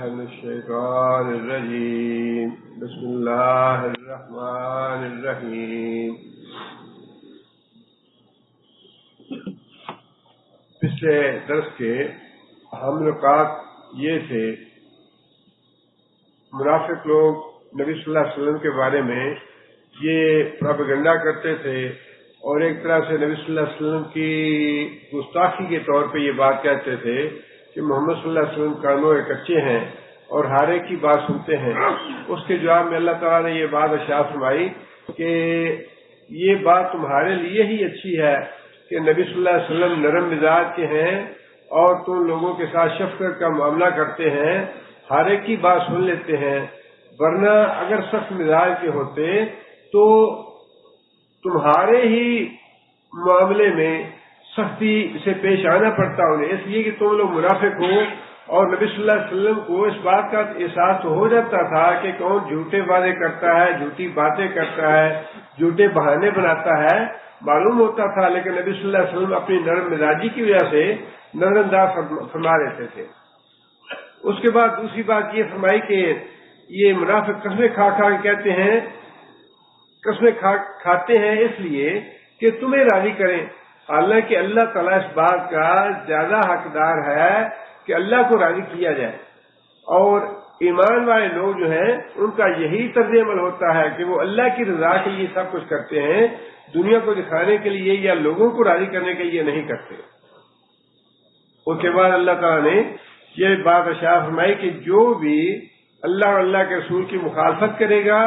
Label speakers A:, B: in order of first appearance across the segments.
A: من الشيطان الرجيم بسم الله الرحمن الرحیم. پچھلے درس کے اہم نکات یہ تھے منافق لوگ نبی صلی اللہ علیہ وسلم کے بارے میں یہ پروپیگنڈا کرتے تھے اور ایک طرح سے نبی صلی اللہ علیہ وسلم کی گستاخی کے طور پہ یہ بات کہتے تھے کہ محمد صلی اللہ علیہ وسلم کانوں کے کچے ہیں اور ہر ایک کی بات سنتے ہیں. اس کے جواب میں اللہ تعالیٰ نے یہ بات ارشاد فرمائی کہ یہ بات تمہارے لیے ہی اچھی ہے کہ نبی صلی اللہ علیہ وسلم نرم مزاج کے ہیں اور تم لوگوں کے ساتھ شفقت کا معاملہ کرتے ہیں، ہر ایک کی بات سن لیتے ہیں. ورنہ اگر سخت مزاج کے ہوتے تو تمہارے ہی معاملے میں سختی سے پیش آنا پڑتا انہیں، اس لیے کہ تم لوگ منافق ہو. اور نبی صلی اللہ علیہ وسلم کو اس بات کا احساس تو ہو جاتا تھا کہ کون جھوٹے وعدے کرتا ہے، جھوٹی باتیں کرتا ہے، جھوٹے بہانے بناتا ہے، معلوم ہوتا تھا. لیکن نبی صلی اللہ علیہ وسلم اپنی نرم مزاجی کی وجہ سے نظر انداز فرما لیتے تھے. اس کے بعد دوسری بات یہ فرمائی کہ یہ منافق قسمیں کھا کھا کے کہتے ہیں، قسمیں کھاتے ہیں اس لیے کہ تمہیں راضی کریں، حالانکہ اللہ تعالیٰ اس بات کا زیادہ حقدار ہے کہ اللہ کو راضی کیا جائے. اور ایمان والے لوگ جو ہیں ان کا یہی طرز عمل ہوتا ہے کہ وہ اللہ کی رضا کے لیے سب کچھ کرتے ہیں، دنیا کو دکھانے کے لیے یا لوگوں کو راضی کرنے کے لیے نہیں کرتے. اس کے بعد اللہ تعالیٰ نے یہ بات ارشاد فرمائی کہ جو بھی اللہ اور اللہ کے رسول کی مخالفت کرے گا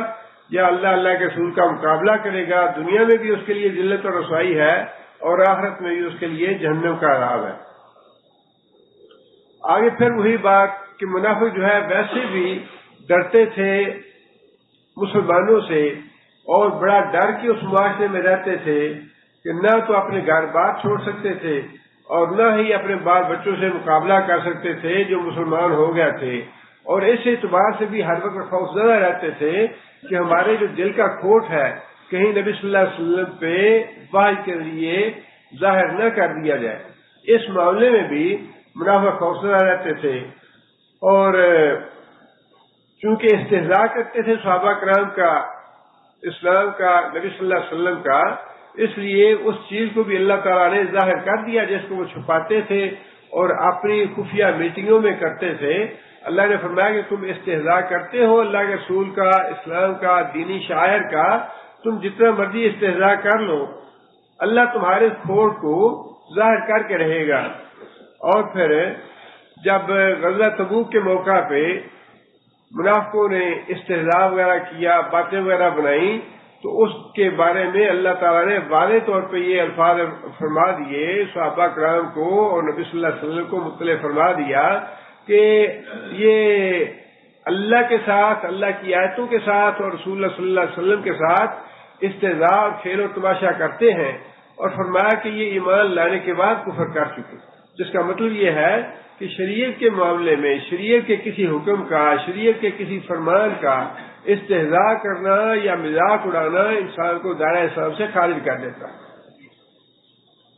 A: یا اللہ کے رسول کا مقابلہ کرے گا، دنیا میں بھی اس کے لیے ذلت اور رسوائی ہے اور آخرت میں بھی اس کے لیے جہنم کا عذاب ہے. آگے پھر وہی بات کہ منافق جو ہے ویسے بھی ڈرتے تھے مسلمانوں سے اور بڑا ڈر کے اس معاشرے میں رہتے تھے کہ نہ تو اپنے گھر بار چھوڑ سکتے تھے اور نہ ہی اپنے بال بچوں سے مقابلہ کر سکتے تھے جو مسلمان ہو گئے تھے. اور اس اعتبار سے بھی ہر وقت خوف زدہ رہتے تھے کہ ہمارے جو دل کا کھوٹ ہے کہیں نبی صلی اللہ علیہ وسلم پہ وحی کے لیے ظاہر نہ کر دیا جائے. اس معاملے میں بھی منافق خوف زدہ رہتے تھے. اور چونکہ استہزاء کرتے تھے صحابہ کرام کا، اسلام کا، نبی صلی اللہ علیہ وسلم کا، اس لیے اس چیز کو بھی اللہ تعالیٰ نے ظاہر کر دیا جس کو وہ چھپاتے تھے اور اپنی خفیہ میٹنگوں میں کرتے تھے. اللہ نے فرمایا کہ تم استہزاء کرتے ہو اللہ کے رسول کا، اسلام کا، دینی شاعر کا، تم جتنا مرضی استہزاء کر لو، اللہ تمہارے کھوٹ کو ظاہر کر کے رہے گا. اور پھر جب غزوہ تبوک کے موقع پہ منافقوں نے استہزاء وغیرہ کیا، باتیں وغیرہ بنائی، تو اس کے بارے میں اللہ تعالیٰ نے واضح طور پہ یہ الفاظ فرما دیے صحابہ کرام کو اور نبی صلی اللہ علیہ وسلم کو مطلع فرما دیا کہ یہ اللہ کے ساتھ، اللہ کی آیتوں کے ساتھ اور رسول اللہ صلی اللہ علیہ وسلم کے ساتھ استہزاء اور کھیل و تماشا کرتے ہیں. اور فرمایا کہ یہ ایمان لانے کے بعد کفر کر چکے، جس کا مطلب یہ ہے کہ شریعت کے معاملے میں، شریعت کے کسی حکم کا، شریعت کے کسی فرمان کا استہزاء کرنا یا مذاق اڑانا انسان کو دائرہ اسلام سے خارج کر دیتا ہے.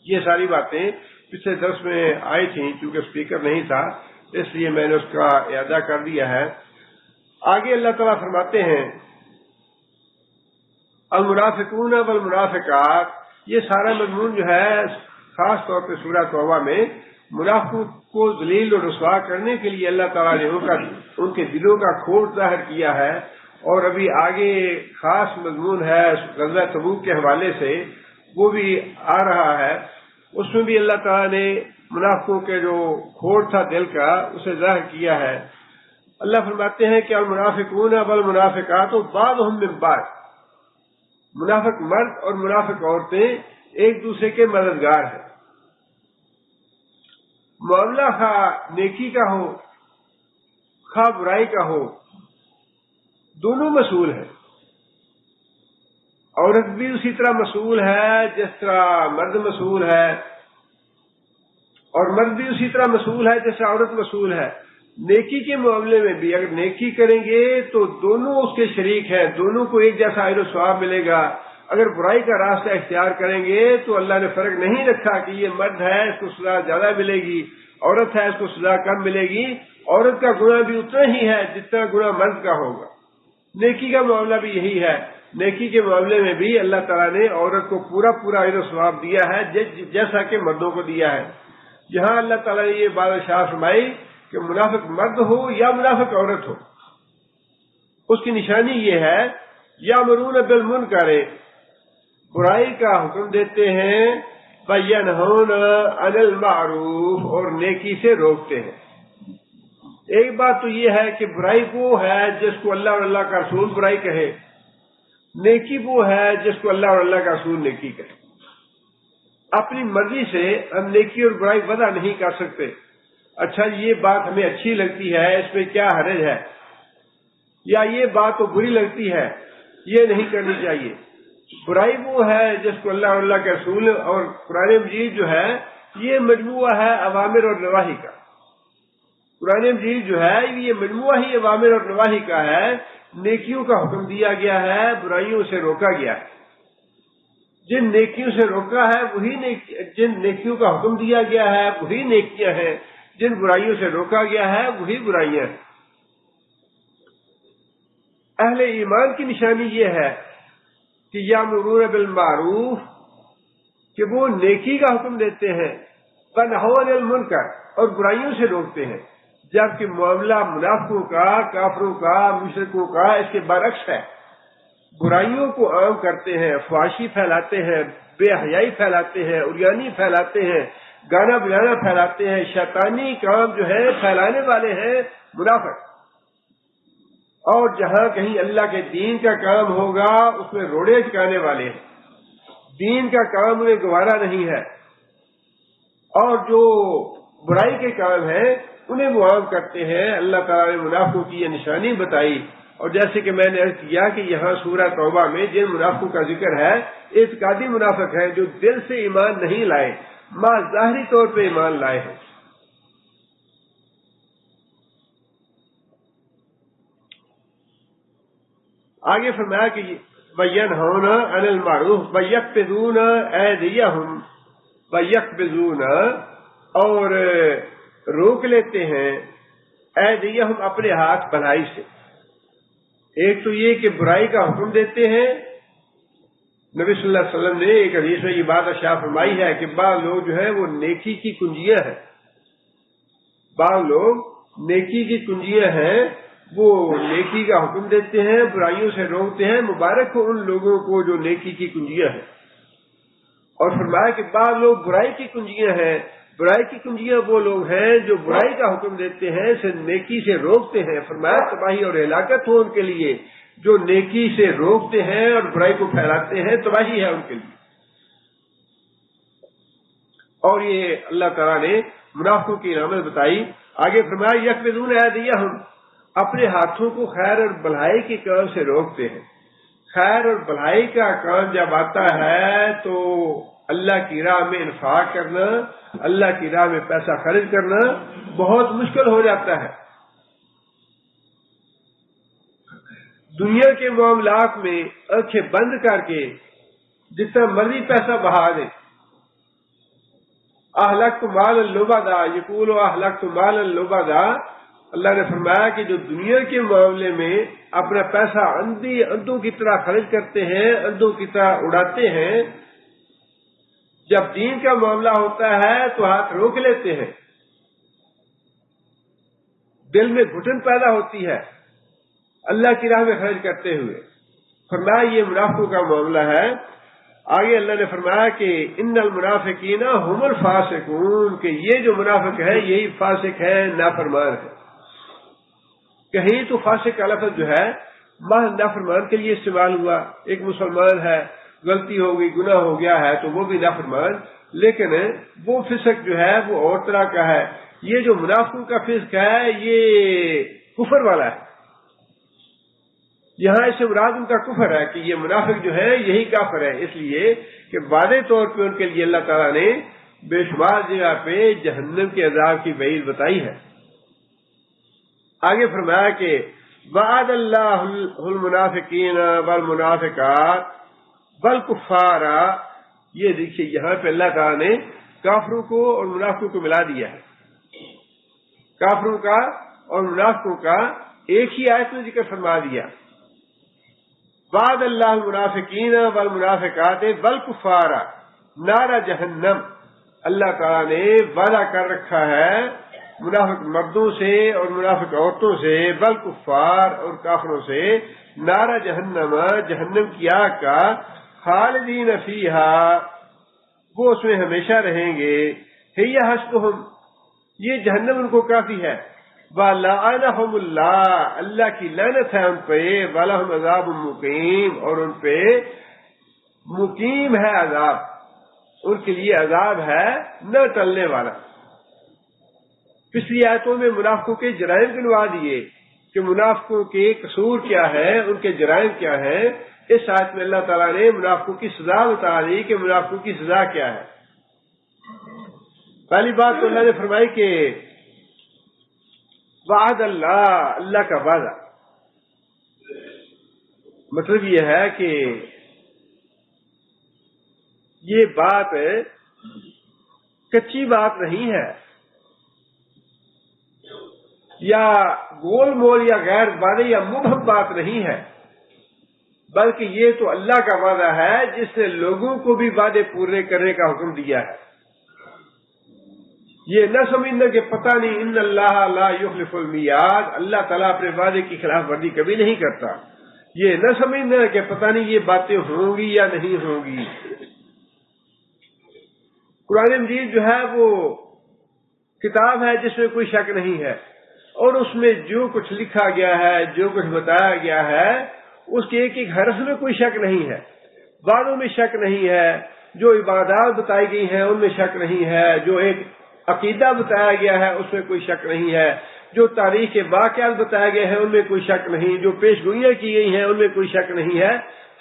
A: یہ ساری باتیں پچھلے درس میں آئی تھیں، چونکہ اسپیکر نہیں تھا اس لیے میں نے اس کا اعادہ کر دیا ہے. آگے اللہ تعالیٰ فرماتے ہیں المنافقون والمنافقات، یہ سارا مضمون جو ہے خاص طور پہ سورہ توبہ میں منافقوں کو ذلیل اور رسوا کرنے کے لیے اللہ تعالیٰ نے ان کے دلوں کا کھوٹ ظاہر کیا ہے. اور ابھی آگے خاص مضمون ہے غزوہ تبوک کے حوالے سے، وہ بھی آ رہا ہے. اس میں بھی اللہ تعالیٰ نے منافقوں کے جو کھوٹ تھا دل کا اسے ظاہر کیا ہے. اللہ فرماتے ہیں کہ المنافقون والمنافقات بعضهم من بعض، منافق مرد اور منافق عورتیں ایک دوسرے کے مددگار ہیں. معاملہ خواہ نیکی کا ہو خواہ برائی کا ہو، دونوں مسئول ہیں. عورت بھی اسی طرح مسئول ہے جس طرح مرد مسئول ہے، اور مرد بھی اسی طرح مسئول ہے جیسا عورت مسئول ہے. نیکی کے معاملے میں بھی اگر نیکی کریں گے تو دونوں اس کے شریک ہیں، دونوں کو ایک جیسا اجر و ثواب ملے گا. اگر برائی کا راستہ اختیار کریں گے تو اللہ نے فرق نہیں رکھا کہ یہ مرد ہے اس کو سزا زیادہ ملے گی، عورت ہے اس کو سزا کم ملے گی. عورت کا گناہ بھی اتنا ہی ہے جتنا گناہ مرد کا ہوگا. نیکی کا معاملہ بھی یہی ہے. نیکی کے معاملے میں بھی اللہ تعالیٰ نے عورت کو پورا پورا اجر و ثواب دیا ہے جیسا کہ مردوں کو دیا ہے. جہاں اللہ تعالیٰ نے یہ بات ارشاد فرمائی کہ منافق مرد ہو یا منافق عورت ہو، اس کی نشانی یہ ہے یامرون بالمنکر، برائی کا حکم دیتے ہیں، وینہون عن المعروف، اور نیکی سے روکتے ہیں. ایک بات تو یہ ہے کہ برائی وہ ہے جس کو اللہ اور اللہ کا رسول برائی کہے، نیکی وہ ہے جس کو اللہ اور اللہ کا رسول نیکی کہے. اپنی مرضی سے ہم نیکی اور برائی وضع نہیں کر سکتے. اچھا یہ بات ہمیں اچھی لگتی ہے، اس میں کیا حرج ہے، یا یہ بات تو بری لگتی ہے، یہ نہیں کرنی چاہیے. برائی وہ ہے جس کو اللہ اور اللہ کے رسول اور قرآن مجید جو ہے یہ مجموعہ ہے اوامر اور نواہی کا. قرآن مجید جو ہے یہ مجموعہ ہی اوامر اور نواہی کا ہے. نیکیوں کا حکم دیا گیا ہے، برائیوں سے روکا گیا ہے. جن نیکیوں سے روکا ہے وہی جن نیکیوں کا حکم دیا گیا ہے وہی نیکیاں ہیں، جن برائیوں سے روکا گیا ہے وہی برائیاں ہیں. اہل ایمان کی نشانی یہ ہے کہ یامرون بالمعروف، کہ وہ نیکی کا حکم دیتے ہیں، ونہون عن المنکر، اور برائیوں سے روکتے ہیں. جبکہ معاملہ منافقوں کا، کافروں کا، مشرکوں کا اس کے برعکس ہے. برائیوں کو عام کرتے ہیں، فحاشی پھیلاتے ہیں، بے حیائی پھیلاتے ہیں، عریانی پھیلاتے ہیں، گانا بجانا پھیلاتے ہیں، شیطانی کام جو ہے پھیلانے والے ہیں منافق. اور جہاں کہیں اللہ کے دین کا کام ہوگا اس میں روڑے چکانے والے ہیں. دین کا کام انہیں گوارا نہیں ہے، اور جو برائی کے کام ہیں انہیں وہ عام کرتے ہیں. اللہ تعالیٰ نے منافقوں کی یہ نشانی بتائی. اور جیسے کہ میں نے عرض کیا کہ یہاں سورہ توبہ میں جن منافقوں کا ذکر ہے اعتقادی منافق ہیں، جو دل سے ایمان نہیں لائے، محض ظاہری طور پہ ایمان لائے ہیں. آگے فرمایا کہ وینہون عن المعروف ویقبضون ایدیہم، ویقبضون، اور روک لیتے ہیں، ایدیہم، اپنے ہاتھ بھلائی سے. ایک تو یہ کہ برائی کا حکم دیتے ہیں. نبی صلی اللہ علیہ وسلم نے ایک حدیث میں یہ بات ارشاد فرمائی ہے کہ بعض لوگ جو ہیں وہ نیکی کی کنجیاں ہیں. بعض لوگ نیکی کی کنجیاں ہیں، وہ نیکی کا حکم دیتے ہیں، برائیوں سے روکتے ہیں. مبارک ہو ان لوگوں کو جو نیکی کی کنجیاں ہیں. اور فرمایا کہ بعض لوگ برائی کی کنجیاں ہیں. برائی کی کنجیاں وہ لوگ ہیں جو برائی کا حکم دیتے ہیں، سے نیکی سے روکتے ہیں. فرمایا تباہی اور ہلاکت ہو ان کے لیے جو نیکی سے روکتے ہیں اور برائی کو پھیلاتے ہیں، تباہی ہے ان کے لیے. اور یہ اللہ تعالیٰ نے منافقوں کی علامت بتائی. آگے فرمایا یقبضون ایدیہم، اپنے ہاتھوں کو خیر اور بھلائی کے کام سے روکتے ہیں. خیر اور بھلائی کا کام جب آتا ہے تو اللہ کی راہ میں انفاق کرنا، اللہ کی راہ میں پیسہ خرچ کرنا بہت مشکل ہو جاتا ہے. دنیا کے معاملات میں آنکھیں بند کر کے جتنا مرضی پیسہ بہا دیں. اہلکت مالا لبدا، یقول اہلکت مالا لبدا، اللہ نے فرمایا کہ جو دنیا کے معاملے میں اپنا پیسہ اندھوں کی طرح خرچ کرتے ہیں، اندھوں کی طرح اڑاتے ہیں، جب دین کا معاملہ ہوتا ہے تو ہاتھ روک لیتے ہیں. دل میں گھٹن پیدا ہوتی ہے اللہ کی راہ میں خرچ کرتے ہوئے. فرمایا یہ منافقوں کا معاملہ ہے. آگے اللہ نے فرمایا کہ ان المنافقین هم الفاسقون، کہ یہ جو منافق ہے یہی فاسق ہے، نافرمان ہے. کہیں تو فاسق کا لفظ جو ہے محض نافرمان کے لیے استعمال ہوا. ایک مسلمان ہے، غلطی ہو گئی، گناہ ہو گیا ہے تو وہ بھی نافرمان، لیکن وہ فسق جو ہے وہ اور طرح کا ہے. یہ جو منافقوں کا فسق ہے یہ کفر والا ہے. یہاں اس سے مراد ان کا کفر ہے کہ یہ منافق جو ہے یہی کافر ہے، اس لیے کہ واضح طور پہ ان کے لیے اللہ تعالیٰ نے بے شمار جگہ پہ جہنم کے عذاب کی وعید بتائی ہے. آگے فرمایا کہ وعد اللہ المنافقین والمنافقات والکفار، یہ دیکھیے یہاں پہ اللہ تعالیٰ نے کافروں کو اور منافقوں کو ملا دیا ہے. کافروں کا اور منافقوں کا ایک ہی آیت میں ذکر فرما دیا. وعد اللہ المنافقین والمنافقات والکفار نار جہنم. اللہ تعالیٰ نے وعدہ کر رکھا ہے منافق مردوں سے اور منافق عورتوں سے، والکفار اور کافروں سے، نار جہنم، جہنم کی آگ کا، خالدین فیہا، وہ اس میں ہمیشہ رہیں گے. ہی حسبہم، یہ جہنم ان کو کافی ہے. وَلَعَنَهُمُ اللَّهُ، اللہ کی لعنت ہے ان پہ. وَلَهُمْ عَذَابٌ مُقِيمٌ، اور ان پہ مقیم ہے عذاب، ان کے لیے عذاب ہے نہ ٹلنے والا. پچھلی آیتوں میں منافقوں کے جرائم گنوا دیے کہ منافقوں کے قصور کیا ہے، ان کے جرائم کیا ہیں. اس آیت میں اللہ تعالیٰ نے منافقوں کی سزا بتا دی کہ منافقوں کی سزا کیا ہے. پہلی بات تو اللہ نے فرمائی کہ وعد اللہ، اللہ کا وعدہ، مطلب یہ ہے کہ یہ بات کچی بات نہیں ہے یا گول مول یا غیر وعدے یا مبہم بات نہیں ہے، بلکہ یہ تو اللہ کا وعدہ ہے جس نے لوگوں کو بھی وعدے پورے کرنے کا حکم دیا ہے. یہ نہ سمجھنا کہ پتہ نہیں، ان اللہ لا یخلف المیعاد، اللہ تعالیٰ اپنے وعدے کی خلاف ورزی کبھی نہیں کرتا. یہ نہ سمجھنا کہ پتہ نہیں یہ باتیں ہوں گی یا نہیں ہوں گی. قرآن مجید جو ہے وہ کتاب ہے جس میں کوئی شک نہیں ہے، اور اس میں جو کچھ لکھا گیا ہے، جو کچھ بتایا گیا ہے، اس کے ایک ایک حرف میں کوئی شک نہیں ہے. وعدوں میں شک نہیں ہے، جو عبادات بتائی گئی ہیں ان میں شک نہیں ہے، جو ایک عقیدہ بتایا گیا ہے اس میں کوئی شک نہیں ہے، جو تاریخ کے واقعات بتائے گئے ہیں ان میں کوئی شک نہیں، جو پیش گوئیاں کی گئی ہیں ان میں کوئی شک نہیں ہے.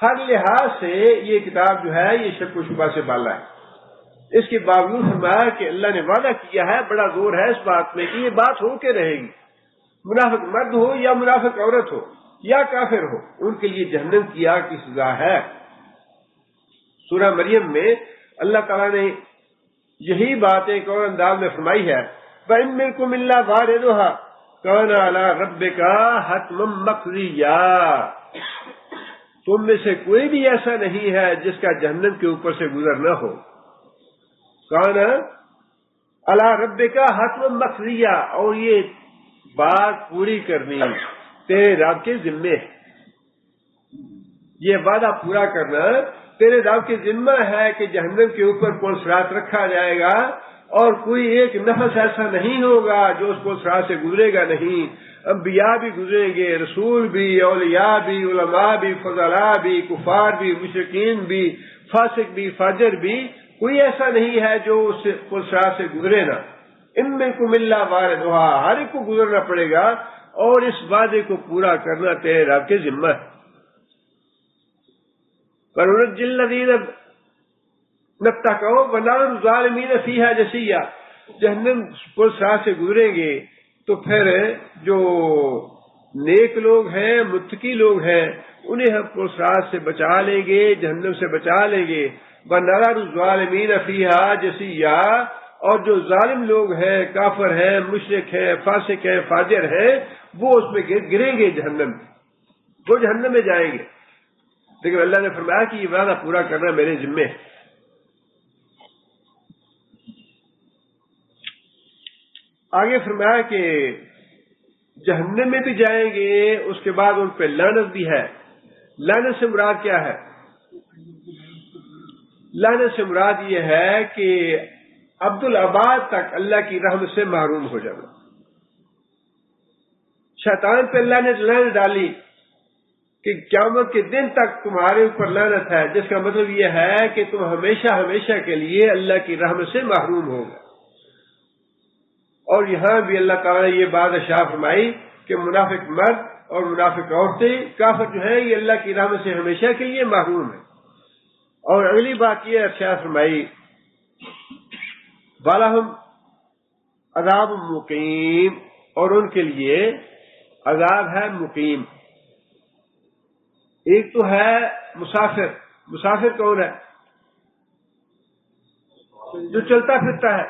A: ہر لحاظ سے یہ کتاب جو ہے یہ شک و شبہ سے بالا ہے. اس کے باوجود فرمایا کہ اللہ نے وعدہ کیا ہے، بڑا زور ہے اس بات میں کہ یہ بات ہو کے رہے گی. منافق مرد ہو یا منافق عورت ہو یا کافر ہو، ان کے لیے جہنم کی آگ کی سزا ہے. سورہ مریم میں اللہ تعالیٰ نے یہی بات ایک اور انداز میں فرمائی ہے. وَإِن مِّنكُمْ إِلَّا وَارِدُهَا كَانَ عَلَىٰ رَبِّكَ حَتْمًا مَّقْضِيًّا، تم میں سے کوئی بھی ایسا نہیں ہے جس کا جہنم کے اوپر سے گزر نہ ہو. کان علی ربک حتما مقضیہ، اور یہ بات پوری کرنی تیرے رب کے ذمے ہے. یہ وعدہ پورا کرنا تیرے رب کے ذمہ ہے کہ جہنم کے اوپر پل صراط رکھا جائے گا، اور کوئی ایک نفس ایسا نہیں ہوگا جو اس پل صراط سے گزرے گا نہیں. انبیاء بھی گزریں گے، رسول بھی، اولیاء بھی، علماء بھی، فضلاء بھی، کفار بھی، مشرکین بھی، فاسق بھی، فاجر بھی، کوئی ایسا نہیں ہے جو اس پل صراط سے گزرے نا. ان منکم الا واردھا، ہر ایک کو گزرنا پڑے گا، اور اس وعدے کو پورا کرنا تیرے رب کے ذمہ ہے. وَنُنَجِّي الَّذِينَ اتَّقَوْا وَنَذَرُ الظَّالِمِينَ فِيهَا جَثِيًّا. جہنم پل صراط سے گزریں گے تو پھر جو نیک لوگ ہیں، متقی لوگ ہیں، انہیں ہم پل صراط سے بچا لیں گے، جہنم سے بچا لیں گے. وَنَذَرُ الظَّالِمِينَ فِيهَا جَثِيًّا، اور جو ظالم لوگ ہیں، کافر ہیں، مشرک ہیں، فاسق ہیں، فاجر ہیں، وہ اس میں گریں گے، جہنم، وہ جہنم میں جائیں گے. لیکن اللہ نے فرمایا کہ یہ وعدہ پورا کرنا میرے ذمے ہے. آگے فرمایا کہ جہنم میں بھی جائیں گے، اس کے بعد ان پہ لعنت بھی ہے. لعنت سے مراد کیا ہے؟ لعنت سے مراد یہ ہے کہ عبدالآباد تک اللہ کی رحمت سے محروم ہو جانا. شیطان پہ اللہ نے لعنت ڈالی کہ قیامت کے دن تک تمہارے اوپر لعنت ہے، جس کا مطلب یہ ہے کہ تم ہمیشہ ہمیشہ کے لیے اللہ کی رحمت سے محروم ہوگا. اور یہاں بھی اللہ تعالیٰ نے یہ بات ارشاد فرمائی کہ منافق مرد اور منافق عورتیں، کافر جو ہیں، یہ اللہ کی رحمت سے ہمیشہ کے لیے محروم ہیں. اور اگلی بات یہ ارشاد فرمائی وَلَهُمْ عَذَابٌ مُقِيمٌ، اور ان کے لیے عذاب ہے مقیم. ایک تو ہے مسافر. مسافر کون ہے؟ جو چلتا پھرتا ہے،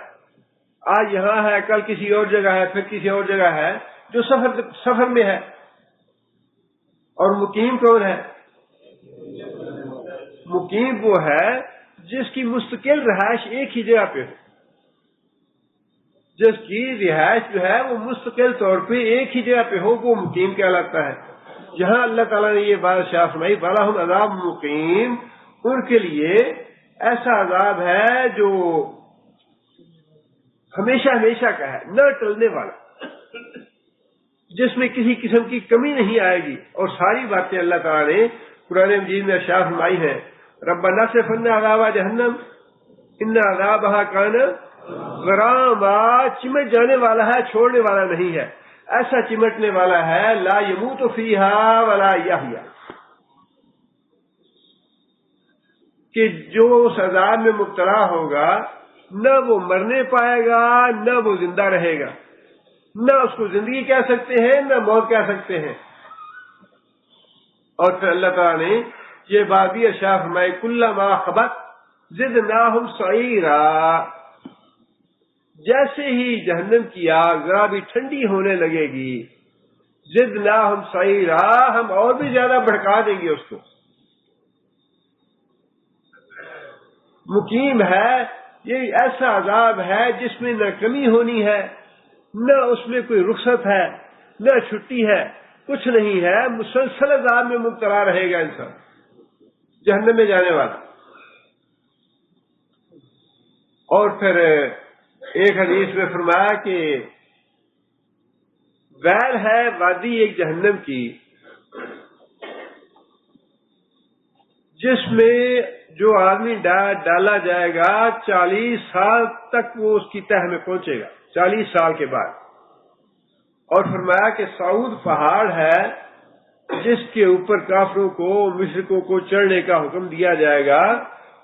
A: آج یہاں ہے، کل کسی اور جگہ ہے، پھر کسی اور جگہ ہے. جو سفر میں ہے، اور مقیم کون ہے؟ مقیم وہ ہے جس کی مستقل رہائش ایک ہی جگہ پہ ہو، جس کی رہائش جو ہے وہ مستقل طور پہ ایک ہی جگہ پہ ہو، وہ مقیم کہلاتا ہے۔ جہاں اللہ تعالیٰ نے یہ بات شاہ فرمائی بَلَهُمْ عذاب مقیم، ان کے لیے ایسا عذاب ہے جو ہمیشہ ہمیشہ کا ہے، نہ ٹلنے والا، جس میں کسی قسم کی کمی نہیں آئے گی۔ اور ساری باتیں اللہ تعالیٰ نے قرآن مجید میں ارشاد فرمائی ہیں، ربنا اصرف عنا عذاب جہنم ان عذابها کان غراما، چمٹ جانے والا ہے، چھوڑنے والا نہیں ہے، ایسا چمٹنے والا ہے، لا یموت فیہا ولا یحیا، کہ جو اس عذاب میں مبتلا ہوگا نہ وہ مرنے پائے گا نہ وہ زندہ رہے گا، نہ اس کو زندگی کہہ سکتے ہیں نہ موت کہہ سکتے ہیں۔ اور پھر اللہ تعالیٰ نے یہ بات بھی ارشاد فرمائی کلما خبت زدناہم سعیرا، جیسے ہی جہنم کی آگ ذرا بھی ٹھنڈی ہونے لگے گی، زدناہم سعیرا، ہم اور بھی زیادہ بھڑکا دیں گے اس کو۔ مقیم ہے، یہ ایسا عذاب ہے جس میں نہ کمی ہونی ہے، نہ اس میں کوئی رخصت ہے، نہ چھٹی ہے، کچھ نہیں ہے، مسلسل عذاب میں مبتلا رہے گا انسان، جہنم میں جانے والا۔ اور پھر ایک حدیث میں فرمایا کہ ویل ہے وادی ایک جہنم کی، جس میں جو آدمی ڈالا جائے گا 40 سال تک وہ اس کی تہ میں پہنچے گا، 40 سال کے بعد۔ اور فرمایا کہ سعود پہاڑ ہے جس کے اوپر کافروں کو، مشرکوں کو چڑھنے کا حکم دیا جائے گا،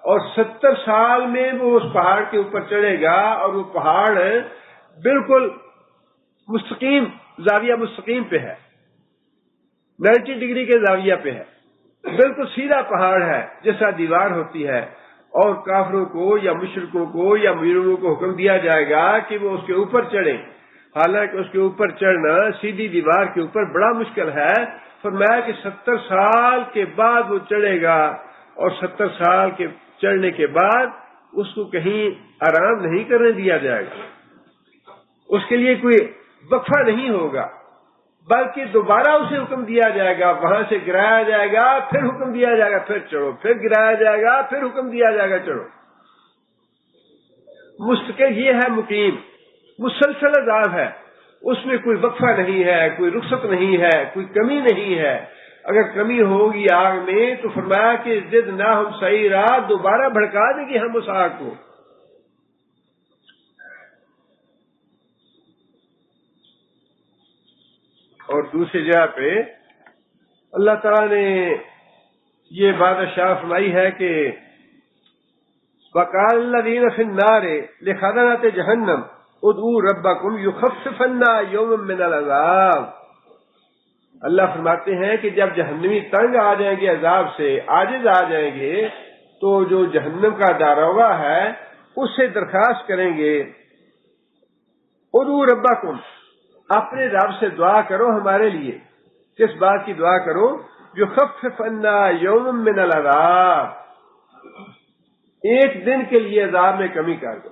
A: اور 70 سال میں وہ اس پہاڑ کے اوپر چڑھے گا، اور وہ پہاڑ بالکل مستقیم، زاویہ مستقیم پہ ہے، 90 ڈگری کے زاویہ پہ ہے، بالکل سیدھا پہاڑ ہے جیسا دیوار ہوتی ہے، اور کافروں کو یا مشرکوں کو یا مجرموں کو حکم دیا جائے گا کہ وہ اس کے اوپر چڑھیں، حالانکہ اس کے اوپر چڑھنا سیدھی دیوار کے اوپر بڑا مشکل ہے۔ فرمایا کہ 70 سال کے بعد وہ چڑھے گا، اور 70 سال کے چڑھنے کے بعد اس کو کہیں آرام نہیں کرنے دیا جائے گا، اس کے لیے کوئی وقفہ نہیں ہوگا، بلکہ دوبارہ اسے حکم دیا جائے گا، وہاں سے گرایا جائے گا، پھر حکم دیا جائے گا پھر چڑھو، پھر گرایا جائے گا، پھر حکم دیا جائے گا چڑھو۔ مستقل یہ ہے مقیم، مسلسل عذاب ہے، اس میں کوئی وقفہ نہیں ہے، کوئی رخصت نہیں ہے، کوئی کمی نہیں ہے۔ اگر کمی ہوگی آگ میں تو فرمایا کہ زدناہم سعیرا، دوبارہ بھڑکا دیں گے ہم اس آگ کو۔ اور دوسری جگہ پہ اللہ تعالیٰ نے یہ بات ارشاد فرمائی ہے کہ وَقَالَ الَّذِينَ فِي النَّارِ لِخَزَنَةِ جَهَنَّمَ ادعوا ربکم یخفف عنا یوما من العذاب۔ اللہ فرماتے ہیں کہ جب جہنمی تنگ آ جائیں گے عذاب سے، عاجز آ جائیں گے، تو جو جہنم کا داروغہ ہے اس سے درخواست کریں گے ادعوا ربکم، اپنے رب سے دعا کرو ہمارے لیے۔ کس بات کی دعا کرو؟ یخفف عنا یوما من العذاب، ایک دن کے لیے عذاب میں کمی کر دو،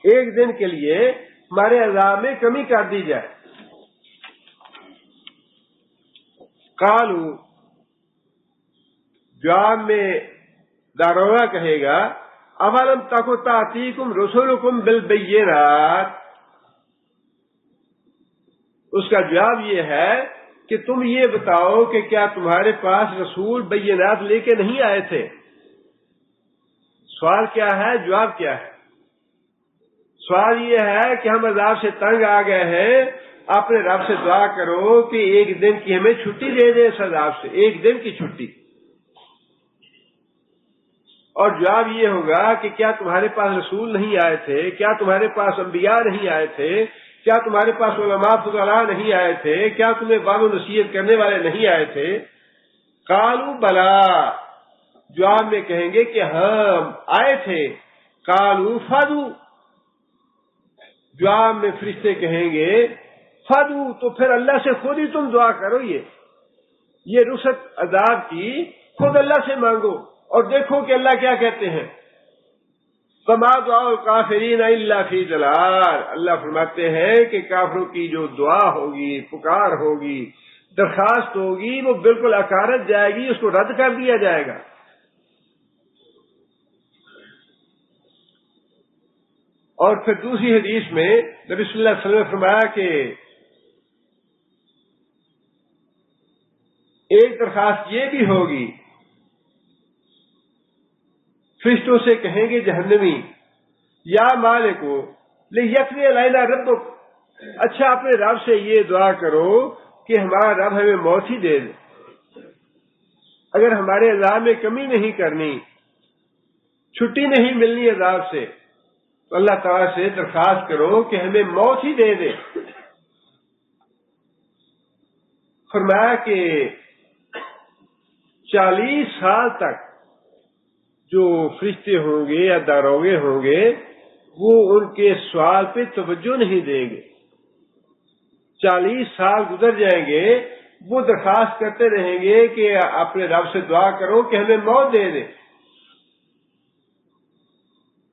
A: ایک دن کے لیے ہمارے عذاب میں کمی کر دی جائے۔ قالو، جواب میں داروغہ کہے گا اولم تک تأتیکم رسولکم بالبینات، اس کا جواب یہ ہے کہ تم یہ بتاؤ کہ کیا تمہارے پاس رسول بینات لے کے نہیں آئے تھے؟ سوال کیا ہے، جواب کیا ہے؟ سوال یہ ہے کہ ہم عذاب سے تنگ آ گئے ہیں، اپنے رب سے دعا کرو کہ ایک دن کی ہمیں چھٹی دے دے اس عذاب سے، ایک دن کی چھٹی۔ اور جواب یہ ہوگا کہ کیا تمہارے پاس رسول نہیں آئے تھے؟ کیا تمہارے پاس انبیاء نہیں آئے تھے؟ کیا تمہارے پاس علماء فضلاء نہیں آئے تھے؟ کیا تمہیں وعظ و نصیحت کرنے والے نہیں آئے تھے؟ قالوا بلا، جواب میں کہیں گے کہ ہاں آئے تھے۔ قالوا فادو، جواب میں فرشتے کہیں گے فادو، تو پھر اللہ سے خود ہی تم دعا کرو، یہ رخصت عذاب کی خود اللہ سے مانگو اور دیکھو کہ اللہ کیا کہتے ہیں۔ فما دعاء الکافرین الا فی ضلال، اللہ فرماتے ہیں کہ کافروں کی جو دعا ہوگی، پکار ہوگی، درخواست ہوگی، وہ بالکل اکارت جائے گی، اس کو رد کر دیا جائے گا۔ اور پھر دوسری حدیث میں نبی صلی اللہ علیہ وسلم نے فرمایا کہ ایک درخواست یہ بھی ہوگی، فرشتوں سے کہیں گے جہنمی، یا مالکو لیقضی علینا ربک، اچھا اپنے رب سے یہ دعا کرو کہ ہمارا رب ہمیں موت ہی دے دے، اگر ہمارے عذاب میں کمی نہیں کرنی، چھٹی نہیں ملنی عذاب سے، تو اللہ تعالیٰ سے درخواست کرو کہ ہمیں موت ہی دے دے۔ فرمایا کہ 40 سال تک جو فرشتے ہوں گے یا داروغے ہوں گے وہ ان کے سوال پہ توجہ نہیں دیں گے۔ 40 سال گزر جائیں گے، وہ درخواست کرتے رہیں گے کہ اپنے رب سے دعا کرو کہ ہمیں موت دے دے،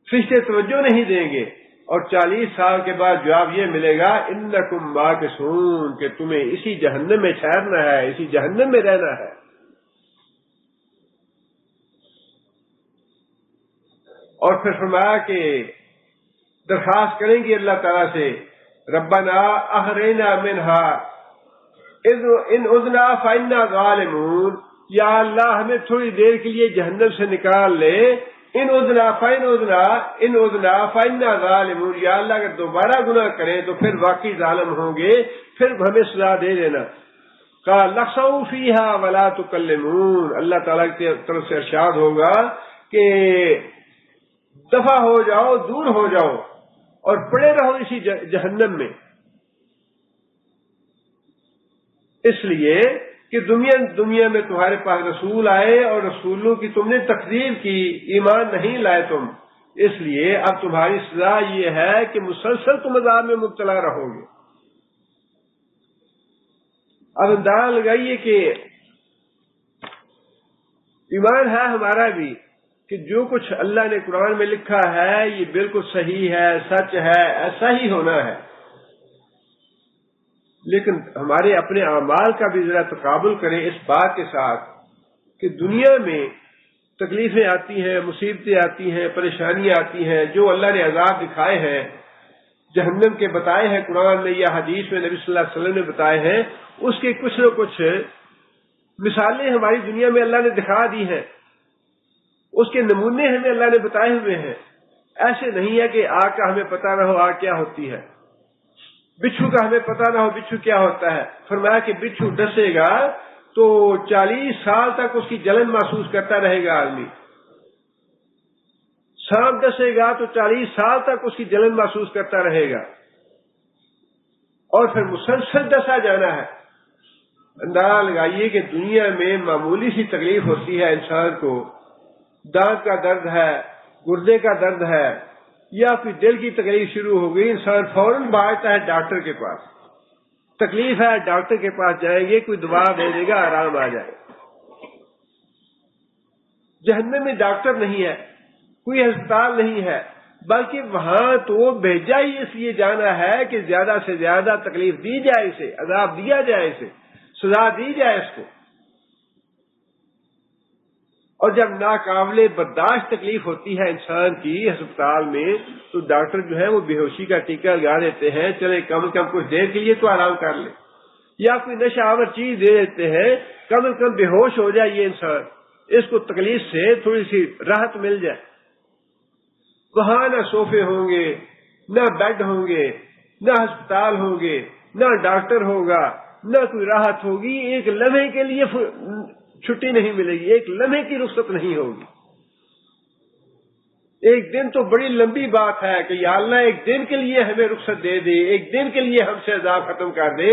A: فرشتے توجہ نہیں دیں گے، اور 40 سال کے بعد جواب یہ ملے گا انکم ماکثون، کہ تمہیں اسی جہنم میں ٹھہرنا ہے، اسی جہنم میں رہنا ہے۔ اور پھر فرمایا کہ درخواست کریں گے اللہ تعالیٰ سے ربنا اخرجنا منہا ان عدنا فانا ظالمون، یا اللہ ہمیں تھوڑی دیر کے لیے جہنم سے نکال لے، ان عدنا فانا ظالمون، یا اللہ اگر دوبارہ گناہ کریں تو پھر واقعی ظالم ہوں گے، پھر ہمیں سزا دے دینا۔ قال لخسؤوا فیہا ولا تکلمون، اللہ تعالیٰ کی طرف سے ارشاد ہوگا کہ دفع ہو جاؤ، دور ہو جاؤ اور پڑے رہو اسی جہنم میں، اس لیے کہ دنیا میں تمہارے پاس رسول آئے اور رسولوں کی تم نے تکذیب کی، ایمان نہیں لائے تم، اس لیے اب تمہاری سزا یہ ہے کہ مسلسل تم عذاب میں مبتلا رہو گے۔ اب اندازہ لگائیے کہ ایمان ہے ہمارا بھی کہ جو کچھ اللہ نے قرآن میں لکھا ہے یہ بالکل صحیح ہے، سچ ہے، ایسا ہی ہونا ہے، لیکن ہمارے اپنے اعمال کا بھی ذرا تقابل کریں اس بات کے ساتھ کہ دنیا میں تکلیفیں آتی ہیں، مصیبتیں آتی ہیں، پریشانیاں آتی ہیں، جو اللہ نے عذاب دکھائے ہیں، جہنم کے بتائے ہیں قرآن میں یا حدیث میں نبی صلی اللہ علیہ وسلم نے بتائے ہیں، اس کے کچھ نہ کچھ مثالیں ہماری دنیا میں اللہ نے دکھا دی ہیں، اس کے نمونے ہمیں اللہ نے بتائے ہوئے ہیں۔ ایسے نہیں ہے کہ آگ کا ہمیں پتہ نہ ہو آگ کیا ہوتی ہے، بچھو کا ہمیں پتہ نہ ہو بچھو کیا ہوتا ہے۔ فرمایا کہ بچھو ڈسے گا تو 40 سال تک اس کی جلن محسوس کرتا رہے گا آدمی، سانپ ڈسے گا تو 40 سال تک اس کی جلن محسوس کرتا رہے گا، اور پھر مسلسل ڈسا جانا ہے۔ اندازہ لگائیے کہ دنیا میں معمولی سی تکلیف ہوتی ہے انسان کو، دانت کا درد ہے، گردے کا درد ہے، یا پھر دل کی تکلیف شروع ہو گئی، انسان فوراً بھاگتا ہے ڈاکٹر کے پاس، تکلیف ہے ڈاکٹر کے پاس جائیں گے، کوئی دوا دے دے گا، آرام آ جائے۔ جہنم میں ڈاکٹر نہیں ہے، کوئی ہسپتال نہیں ہے، بلکہ وہاں تو بھیجا ہی اس لیے جانا ہے کہ زیادہ سے زیادہ تکلیف دی جائے، اسے عذاب دیا جائے، اسے سزا دی جائے اس کو۔ اور جب ناقابل برداشت تکلیف ہوتی ہے انسان کی ہسپتال میں تو ڈاکٹر جو ہے وہ بے ہوشی کا ٹیکہ لگا دیتے ہیں، چلے کم از کم کچھ دیر کے لیے تو آرام کر لے، یا کوئی نشہ آور چیز دے دیتے ہیں، کم از کم بے ہوش ہو جائے یہ انسان، اس کو تکلیف سے تھوڑی سی راحت مل جائے۔ وہاں نہ صوفے ہوں گے، نہ بیڈ ہوں گے، نہ ہسپتال ہوں گے، نہ ڈاکٹر ہوگا، نہ کوئی راحت ہوگی، ایک لمحے کے لیے چھٹی نہیں ملے گی، ایک لمحے کی رخصت نہیں ہوگی۔ ایک دن تو بڑی لمبی بات ہے کہ یا اللہ ایک دن کے لیے ہمیں رخصت دے دے، ایک دن کے لیے ہم سے عذاب ختم کر دے،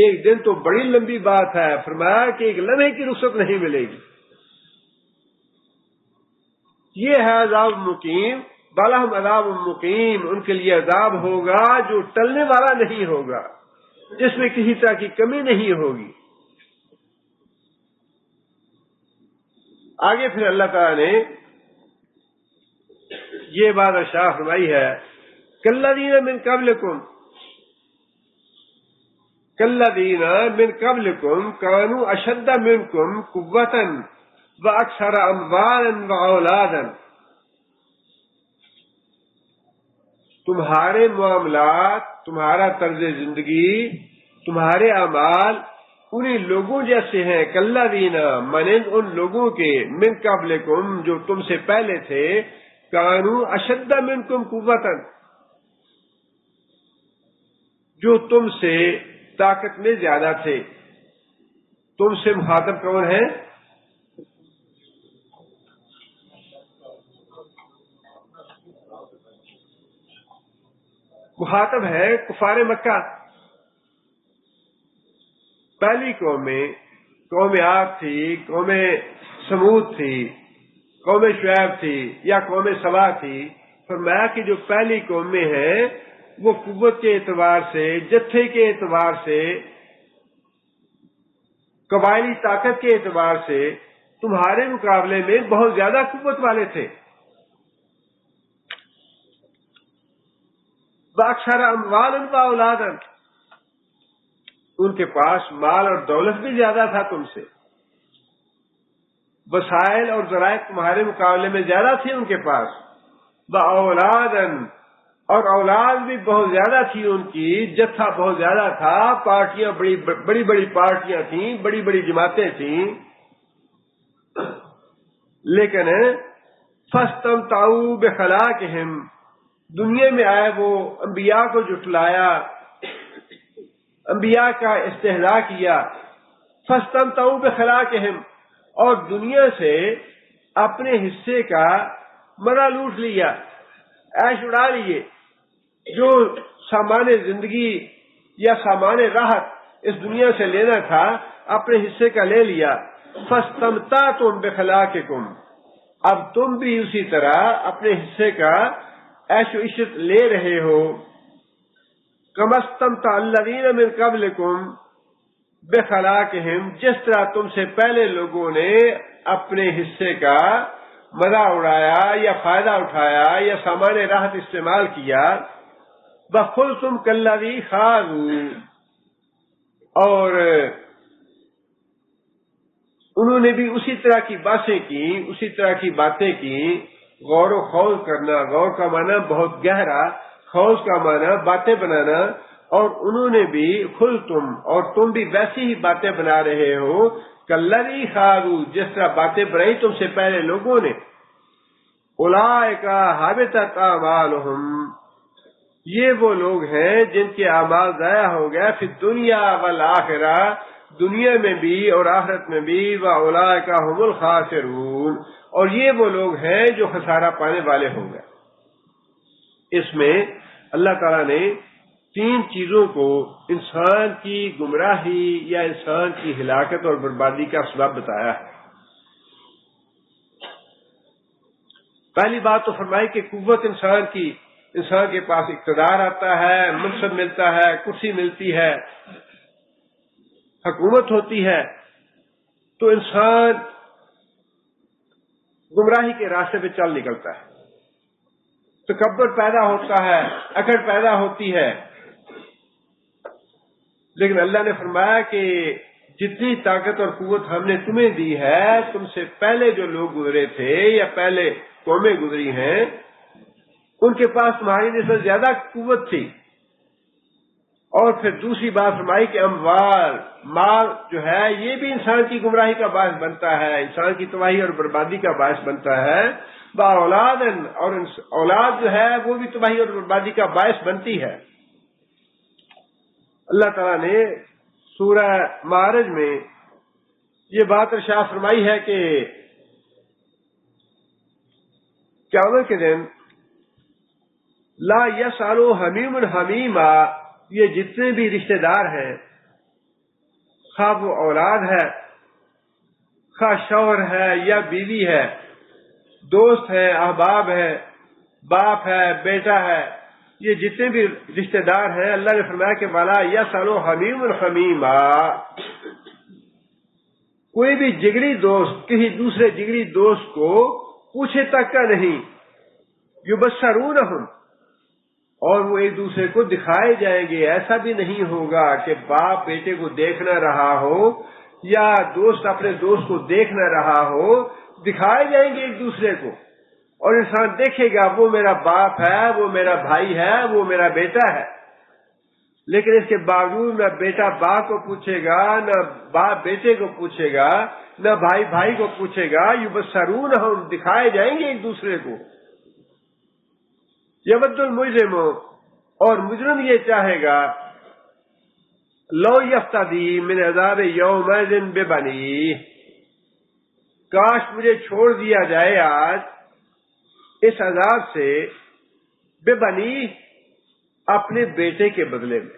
A: ایک دن تو بڑی لمبی بات ہے، فرمایا کہ ایک لمحے کی رخصت نہیں ملے گی۔ یہ ہے عذاب مقیم، بلہم عذاب مقیم، ان کے لیے عذاب ہوگا جو ٹلنے والا نہیں ہوگا۔ جس میں کسی طرح کی کمی نہیں ہوگی۔ آگے پھر اللہ تعالیٰ نے یہ بات ارشاد فرمائی ہے، کالذین من قبلکم کانوا اشد منکم قوۃ واکثر اموالا واولادا، تمہارے معاملات، تمہارا طرز زندگی، تمہارے اعمال انہی لوگوں جیسے ہیں، کالذین مانند ان لوگوں کے، من قبلکم جو تم سے پہلے تھے، کانوا اشد منکم قوۃ جو تم سے طاقت میں زیادہ تھے۔ تم سے مخاطب کون ہے؟ مخاطب ہے کفار مکہ، پہلی قومیں، قوم عاد تھی، قوم سمود تھی، قوم شعیب تھی یا قوم سبا تھی۔ فرمایا کہ جو پہلی قومیں ہیں وہ قوت کے اعتبار سے، جتھے کے اعتبار سے، قبائلی طاقت کے اعتبار سے تمہارے مقابلے میں بہت زیادہ قوت والے تھے۔ وَأَكْثَرَ أَمْوَالًا وَأَوْلَادًا، ان کے پاس مال اور دولت بھی زیادہ تھا تم سے، وسائل اور ذرائع تمہارے مقابلے میں زیادہ تھے ان کے پاس۔ وَأَوْلَادًا، اور اولاد بھی بہت زیادہ تھی ان کی، جتھا بہت زیادہ تھا، پارٹیاں بڑی بڑی پارٹیاں تھیں، بڑی بڑی جماعتیں تھیں، لیکن فَاسْتَمْتَعُوا بِخَلَاقِهِمْ، دنیا میں آئے وہ انبیاء کو جھٹلایا، انبیاء کا استہزاء کیا، فَاسْتَمْتَعُوا بِخَلَاقِهِمْ، اور دنیا سے اپنے حصے کا مزہ لوٹ لیا، عیش اڑا لیے، جو سامان زندگی یا سامان راحت اس دنیا سے لینا تھا اپنے حصے کا لے لیا۔ فَاسْتَمْتَعْتُمْ بِخَلَاقِكُمْ، اب تم بھی اسی طرح اپنے حصے کا عیش و عشرت لے رہے ہو۔ كَمَا اسْتَمْتَعَ الَّذِينَ مِن قَبْلِكُمْ بِخَلَاقِهِمْ، جس طرح تم سے پہلے لوگوں نے اپنے حصے کا مزہ اڑایا یا فائدہ اٹھایا یا سامان راحت استعمال کیا۔ وَخُذْتُمْ كَالَّذِي خَاضُوا، اور انہوں نے بھی اسی طرح کی باتیں کی، اسی طرح کی باتیں کی۔ غور و خوض کرنا، غور کا معنی بہت گہرا، خوض کا معنی باتیں بنانا، اور انہوں نے بھی خُذْتُم، اور تم بھی ویسی ہی باتیں بنا رہے ہو، کالذی خاضوا، جس طرح باتیں بنائی تم سے پہلے لوگوں نے۔ اولئک حبطت اعمالہم، یہ وہ لوگ ہیں جن کے اعمال ضائع ہو گیا، فی الدنیا والآخرہ، دنیا میں بھی اور آخرت میں بھی، واولئک ھم الخاسرون، اور یہ وہ لوگ ہیں جو خسارہ پانے والے ہوں گے۔ اس میں اللہ تعالیٰ نے تین چیزوں کو انسان کی گمراہی یا انسان کی ہلاکت اور بربادی کا سبب بتایا ہے۔ پہلی بات تو فرمائی کہ قوت انسان کے پاس اقتدار آتا ہے، منصب ملتا ہے، کرسی ملتی ہے، حکومت ہوتی ہے، تو انسان گمراہی کے راستے پہ چل نکلتا ہے، تکبر پیدا ہوتا ہے، اکڑ پیدا ہوتی ہے۔ لیکن اللہ نے فرمایا کہ جتنی طاقت اور قوت ہم نے تمہیں دی ہے، تم سے پہلے جو لوگ گزرے تھے یا پہلے قومیں گزری ہیں، ان کے پاس تمہاری نسبت زیادہ قوت تھی۔ اور پھر دوسری بات فرمائی کہ مال جو ہے یہ بھی انسان کی گمراہی کا باعث بنتا ہے، انسان کی تباہی اور بربادی کا باعث بنتا ہے۔ باولادن، اور اولاد جو ہے وہ بھی تباہی اور بربادی کا باعث بنتی ہے۔ اللہ تعالیٰ نے سورہ معارج میں یہ بات ارشاد فرمائی ہے کہ قیامت کے دن لا یسأل حمیم حمیما، یہ جتنے بھی رشتہ دار ہیں، خواہ وہ اولاد ہے، خواہ شوہر ہے یا بیوی ہے، دوست ہے، احباب ہے، باپ ہے، بیٹا ہے، یہ جتنے بھی رشتہ دار ہیں، اللہ نے فرمایا کہ والا یسأل حمیم حمیما، کوئی بھی جگری دوست کسی دوسرے جگری دوست کو پوچھے تک کا نہیں، یبصرونہم، اور وہ ایک دوسرے کو دکھائے جائیں گے۔ ایسا بھی نہیں ہوگا کہ باپ بیٹے کو دیکھ نہ رہا ہو یا دوست اپنے دوست کو دیکھ نہ رہا ہو، دکھائے جائیں گے ایک دوسرے کو، اور انسان دیکھے گا وہ میرا باپ ہے، وہ میرا بھائی ہے، وہ میرا بیٹا ہے، لیکن اس کے باوجود نہ بیٹا باپ کو پوچھے گا، نہ باپ بیٹے کو پوچھے گا، نہ بھائی بھائی کو پوچھے گا۔ یبصرونہم، دکھائے جائیں گے ایک دوسرے کو۔ یود المجرم، اور مجرم یہ چاہے گا، لو یفتدی من عذاب یومئذ ببنیہ، کاش مجھے چھوڑ دیا جائے آج اس عذاب سے، ببنیہ، اپنے بیٹے کے بدلے میں،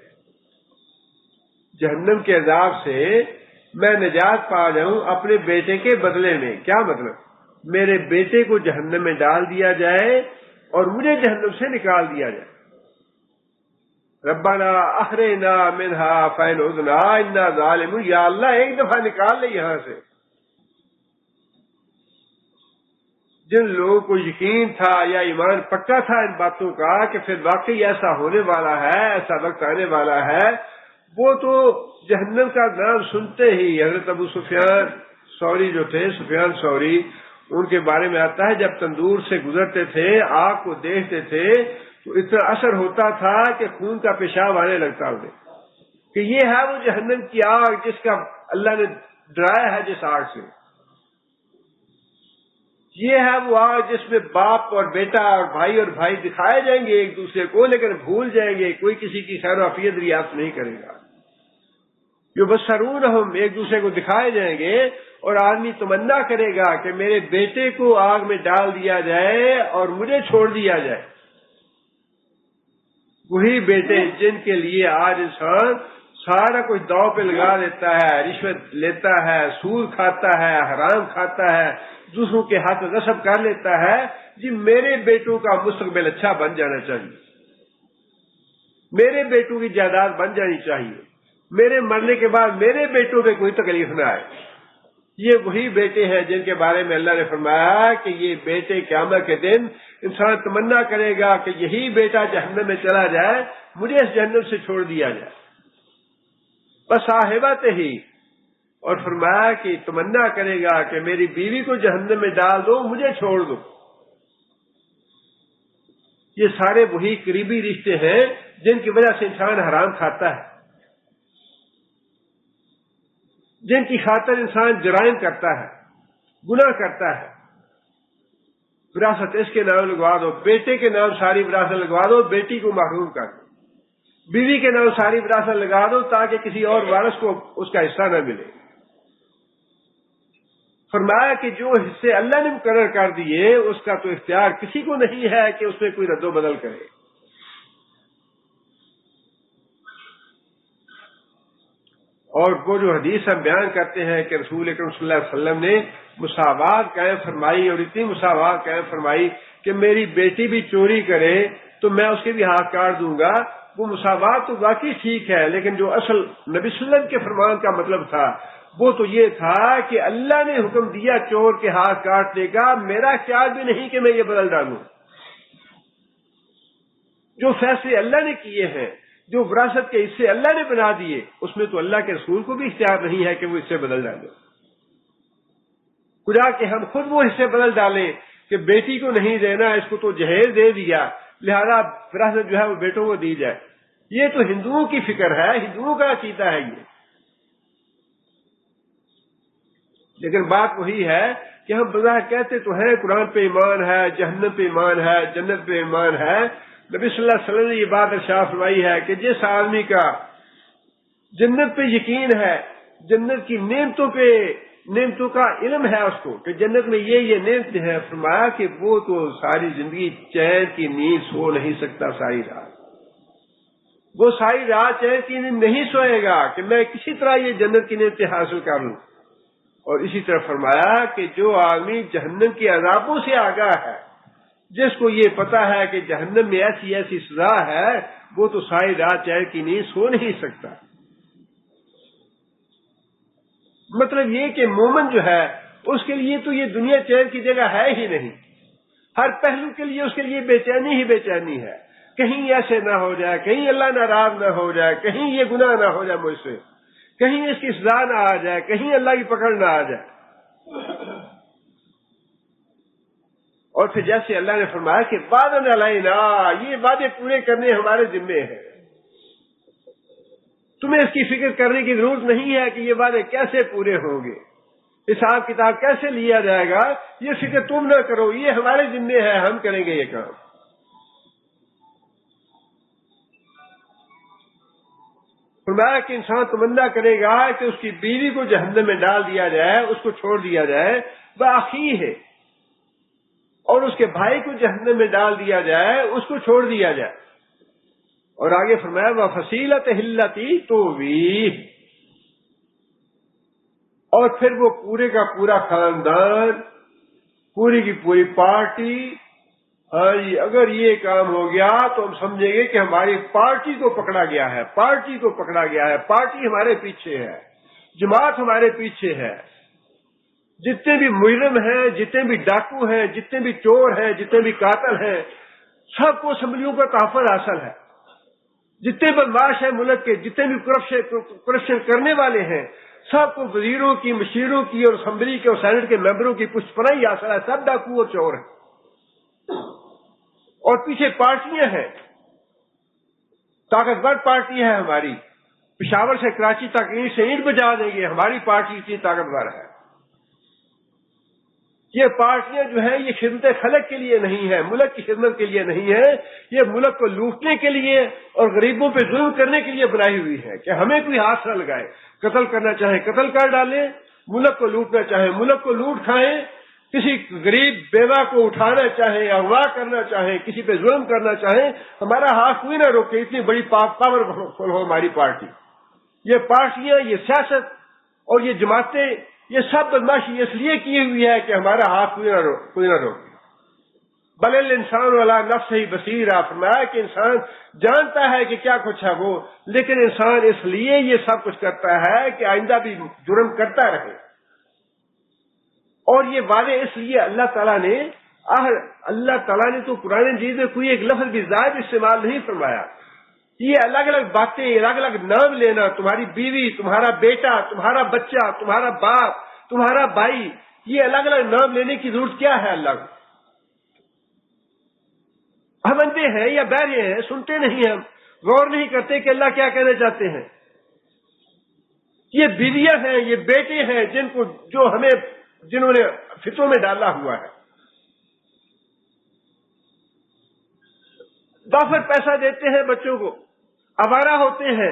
A: جہنم کے عذاب سے میں نجات پا جاؤں اپنے بیٹے کے بدلے میں۔ کیا مطلب؟ میرے بیٹے کو جہنم میں ڈال دیا جائے اور مجھے جہنم سے نکال دیا جائے۔ ربنا اخرجنا منها فإن عدنا انا ظالمون، یا اللہ ایک دفعہ نکال لے یہاں سے۔ جن لوگوں کو یقین تھا یا ایمان پکا تھا ان باتوں کا کہ پھر واقعی ایسا ہونے والا ہے، ایسا وقت آنے والا ہے، وہ تو جہنم کا نام سنتے ہی، حضرت ابو سفیان ثوری جو تھے، سفیان ثوری، ان کے بارے میں آتا ہے جب تندور سے گزرتے تھے، آگ کو دیکھتے تھے تو اتنا اثر ہوتا تھا کہ خون کا پیشاب آنے لگتا انہیں، کہ یہ ہے وہ جہنم کی آگ جس کا اللہ نے ڈرایا ہے، جس آگ سے۔ یہ ہے وہ آگ جس میں باپ اور بیٹا اور بھائی دکھائے جائیں گے ایک دوسرے کو، لیکن بھول جائیں گے، کوئی کسی کی خیر و عافیت ریاست نہیں کرے گا۔ یبصرونہم، ایک دوسرے کو دکھائے جائیں گے، اور آدمی تمنا کرے گا کہ میرے بیٹے کو آگ میں ڈال دیا جائے اور مجھے چھوڑ دیا جائے۔ وہی بیٹے جن کے لیے آج انسان سارا کچھ داؤ پہ لگا دیتا ہے، رشوت لیتا ہے، سود کھاتا ہے، حرام کھاتا ہے، دوسروں کے ہاتھ غصب کر لیتا ہے۔ جی میرے بیٹوں کا مستقبل اچھا بن جانا چاہیے، میرے بیٹوں کی جائیداد بن جانی چاہیے، میرے مرنے کے بعد میرے بیٹوں پہ کوئی تکلیف نہ آئے۔ یہ وہی بیٹے ہیں جن کے بارے میں اللہ نے فرمایا کہ یہ بیٹے قیامت کے دن انسان تمنا کرے گا کہ یہی بیٹا جہنم میں چلا جائے، مجھے اس جہنم سے چھوڑ دیا جائے، بس صاحبت ہی، اور فرمایا کہ تمنا کرے گا کہ میری بیوی کو جہنم میں ڈال دو، مجھے چھوڑ دو۔ یہ سارے وہی قریبی رشتے ہیں جن کی وجہ سے انسان حرام کھاتا ہے، جن کی خاطر انسان جرائم کرتا ہے، گناہ کرتا ہے۔ وراثت اس کے نام لگوا دو، بیٹے کے نام ساری وراثت لگوا دو، بیٹی کو محروم کر دو، بیوی کے نام ساری وراثت لگا دو تاکہ کسی اور وارث کو اس کا حصہ نہ ملے۔ فرمایا کہ جو حصے اللہ نے مقرر کر دیے اس کا تو اختیار کسی کو نہیں ہے کہ اس میں کوئی رد و بدل کرے۔ اور وہ جو حدیث ہم بیان کرتے ہیں کہ رسول اکرم صلی اللہ علیہ وسلم نے مساوات قائم فرمائی، اور اتنی مساوات قائم فرمائی کہ میری بیٹی بھی چوری کرے تو میں اس کے بھی ہاتھ کاٹ دوں گا، وہ مساوات تو واقعی ٹھیک ہے، لیکن جو اصل نبی صلی اللہ علیہ وسلم کے فرمان کا مطلب تھا وہ تو یہ تھا کہ اللہ نے حکم دیا چور کے ہاتھ کاٹنے کا، میرا خیال بھی نہیں کہ میں یہ بدل ڈالوں۔ جو فیصلے اللہ نے کیے ہیں، جو وراثت کے حصے اللہ نے بنا دیے، اس میں تو اللہ کے رسول کو بھی اختیار نہیں ہے کہ وہ حصے بدل ڈالیں، خدا کہ ہم خود وہ حصے بدل ڈالیں کہ بیٹی کو نہیں دینا، اس کو تو جہیز دے دیا، لہذا وراثت جو ہے وہ بیٹوں کو دی جائے۔ یہ تو ہندوؤں کی فکر ہے، ہندوؤں کا عقیدہ ہے یہ۔ لیکن بات وہی ہے کہ ہم بظاہر کہتے تو ہیں قرآن پہ ایمان ہے، جہنم پہ ایمان ہے، جنت پہ ایمان ہے۔ نبی صلی اللہ علیہ وسلم نے یہ بات ارشاد فرمائی ہے کہ جس آدمی کا جنت پہ یقین ہے، جنت کی نعمتوں کا علم ہے اس کو کہ جنت میں یہ نعمتیں ہیں، فرمایا کہ وہ تو ساری زندگی چین کی نیند سو نہیں سکتا ساری رات، وہ ساری رات چین کی نیند نہیں سوئے گا کہ میں کسی طرح یہ جنت کی نعمتیں حاصل کر لوں۔ اور اسی طرح فرمایا کہ جو آدمی جہنم کے عذابوں سے آگاہ ہے، جس کو یہ پتا ہے کہ جہنم میں ایسی ایسی سزا ہے وہ تو ساری رات چین کی نیند سو نہیں سکتا۔ مطلب یہ کہ مومن جو ہے اس کے لیے تو یہ دنیا چین کی جگہ ہے ہی نہیں، ہر پہلو کے لیے اس کے لیے بے چینی ہی بے چینی ہے، کہیں ایسے نہ ہو جائے، کہیں اللہ ناراض نہ ہو جائے، کہیں یہ گناہ نہ ہو جائے مجھ سے، کہیں اس کی سزا نہ آ جائے، کہیں اللہ کی پکڑ نہ آ جائے۔ اور پھر جیسے اللہ نے فرمایا کہ وعدن علینا، یہ وعدے پورے کرنے ہمارے ذمے ہیں، تمہیں اس کی فکر کرنے کی ضرورت نہیں ہے کہ یہ وعدے کیسے پورے ہوں گے، حساب کتاب کیسے لیا جائے گا، یہ فکر تم نہ کرو، یہ ہمارے ذمے ہے، ہم کریں گے یہ کام۔ فرمایا کہ انسان تمنا کرے گا کہ اس کی بیوی کو جہنم میں ڈال دیا جائے، اس کو چھوڑ دیا جائے، باقی ہے، اور اس کے بھائی کو جہنم میں ڈال دیا جائے، اس کو چھوڑ دیا جائے۔ اور آگے فرمایا وَفَصِيلَتِهِ الَّتِي تُؤْوِيهِ، اور پھر وہ پورے کا پورا خاندان، پوری کی پوری پارٹی، ہاں جی اگر یہ کام ہو گیا تو ہم سمجھیں گے کہ ہماری پارٹی کو پکڑا گیا ہے، پارٹی کو پکڑا گیا ہے، پارٹی ہمارے پیچھے ہے، جماعت ہمارے پیچھے ہے، جتنے بھی مجرم ہیں، جتنے بھی ڈاکو ہیں، جتنے بھی چور ہیں، جتنے بھی قاتل ہیں، سب کو اسمبلیوں کا تحفظ حاصل ہے، جتنے بدماش ہیں ملک کے، جتنے بھی کرپشن کرنے والے ہیں، سب کو وزیروں کی، مشیروں کی اور اسمبلی کے اور سینٹ کے ممبروں کی پشت پناہی حاصل ہے، سب ڈاکو اور چور ہیں، اور پیچھے پارٹیاں ہیں، طاقتور پارٹی ہے ہماری، پشاور سے کراچی تک اینٹ سے اینٹ بجا دیں گے، ہماری پارٹی اتنی طاقتور ہے۔ یہ پارٹیاں جو ہیں یہ خدمت خلق کے لیے نہیں ہے، ملک کی خدمت کے لیے نہیں ہے، یہ ملک کو لوٹنے کے لیے اور غریبوں پہ ظلم کرنے کے لیے بنائی ہوئی ہے کہ ہمیں کوئی ہاتھ نہ لگائے، قتل کرنا چاہیں قتل کر ڈالیں، ملک کو لوٹنا چاہیں ملک کو لوٹ کھائیں، کسی غریب بیوہ کو اٹھانا چاہیں، اغوا کرنا چاہیں، کسی پہ ظلم کرنا چاہیں، ہمارا ہاتھ کوئی نہ روکے، اتنی بڑی پاورفل ہو ہماری پارٹی۔ یہ پارٹیاں، یہ سیاست اور یہ جماعتیں، یہ سب بدماشی اس لیے کی ہوئی ہے کہ ہمارا ہاتھ کوئی نہ روکے۔ بل الانسان علی نفسہ بصیرہ، فرمایا کہ انسان جانتا ہے کہ کیا کچھ ہے وہ، لیکن انسان اس لیے یہ سب کچھ کرتا ہے کہ آئندہ بھی جرم کرتا رہے۔ اور یہ وعدے اس لیے اللہ تعالیٰ نے تو قرآن مجید میں کوئی ایک لفظ بھی زائد استعمال نہیں فرمایا، یہ الگ الگ باتیں، الگ الگ نام لینا، تمہاری بیوی، تمہارا بیٹا، تمہارا بچہ، تمہارا باپ، تمہارا بھائی، یہ الگ الگ نام لینے کی ضرورت کیا ہے اللہ کو؟ ہم اندھے ہیں یا بہرے ہیں، سنتے نہیں، ہم غور نہیں کرتے کہ اللہ کیا کہنا چاہتے ہیں۔ یہ بیویاں ہیں، یہ بیٹے ہیں جنہوں نے فطروں میں ڈالا ہوا ہے، بافر پیسہ دیتے ہیں بچوں کو، آوارہ ہوتے ہیں،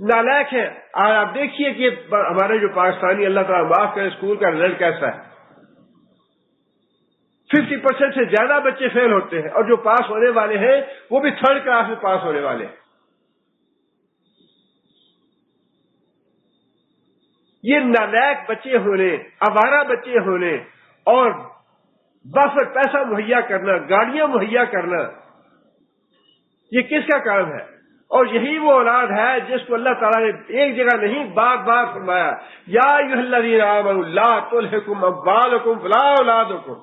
A: نالائق ہیں۔ آپ دیکھیے کہ ہمارے جو پاکستانی، اللہ تعالیٰ معاف کرے، اسکول کا رزلٹ کیسا ہے، 50% سے زیادہ بچے فیل ہوتے ہیں، اور جو پاس ہونے والے ہیں وہ بھی 3rd کلاس میں پاس ہونے والے ہیں۔ یہ نالائق بچے ہونے، آوارہ بچے ہونے اور بافر پیسہ مہیا کرنا، گاڑیاں مہیا کرنا، یہ کس کا کام ہے؟ اور یہی وہ اولاد ہے جس کو اللہ تعالیٰ نے ایک جگہ نہیں بار بار فرمایا، یا ایھا الذین آمنوا لا تلھکم اموالکم ولا اولادکم،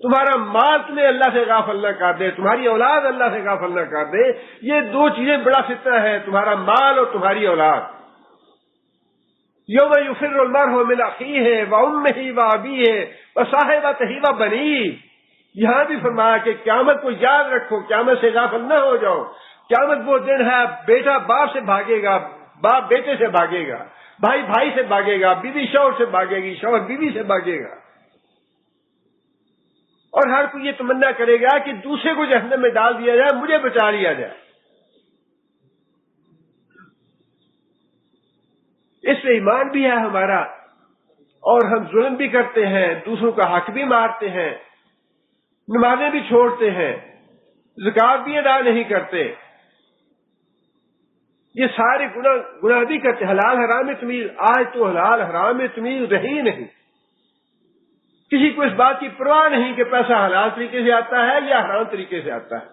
A: تمہارا مال تمہیں اللہ سے غافل نہ کر دے، تمہاری اولاد اللہ سے غافل نہ کر دے۔ یہ دو چیزیں بڑا فتنہ ہے، تمہارا مال اور تمہاری اولاد۔ یوم یفر المرء من اخیہ وامہ وابیہ وصاحبتہ وبنیہ، یہاں بھی فرمایا کہ قیامت کو یاد رکھو، قیامت سے غافل نہ ہو جاؤ۔ قیامت وہ دن ہے، بیٹا باپ سے بھاگے گا، باپ بیٹے سے بھاگے گا، بھائی بھائی سے بھاگے گا، بیوی شوہر سے بھاگے گی، شوہر بیوی سے بھاگے گا، اور ہر کوئی یہ تمنا کرے گا کہ دوسرے کو جہنم میں ڈال دیا جائے، مجھے بچا لیا جائے۔ اس میں ایمان بھی ہے ہمارا، اور ہم ظلم بھی کرتے ہیں، دوسروں کا حق بھی مارتے ہیں، نمازیں بھی چھوڑتے ہیں، زکوٰۃ بھی ادا نہیں کرتے، یہ سارے گناہ بھی کرتے، حلال حرام میں تمیز، آج تو حلال حرام میں تمیز رہی نہیں، کسی کو اس بات کی پرواہ نہیں کہ پیسہ حلال طریقے سے آتا ہے یا حرام طریقے سے آتا ہے۔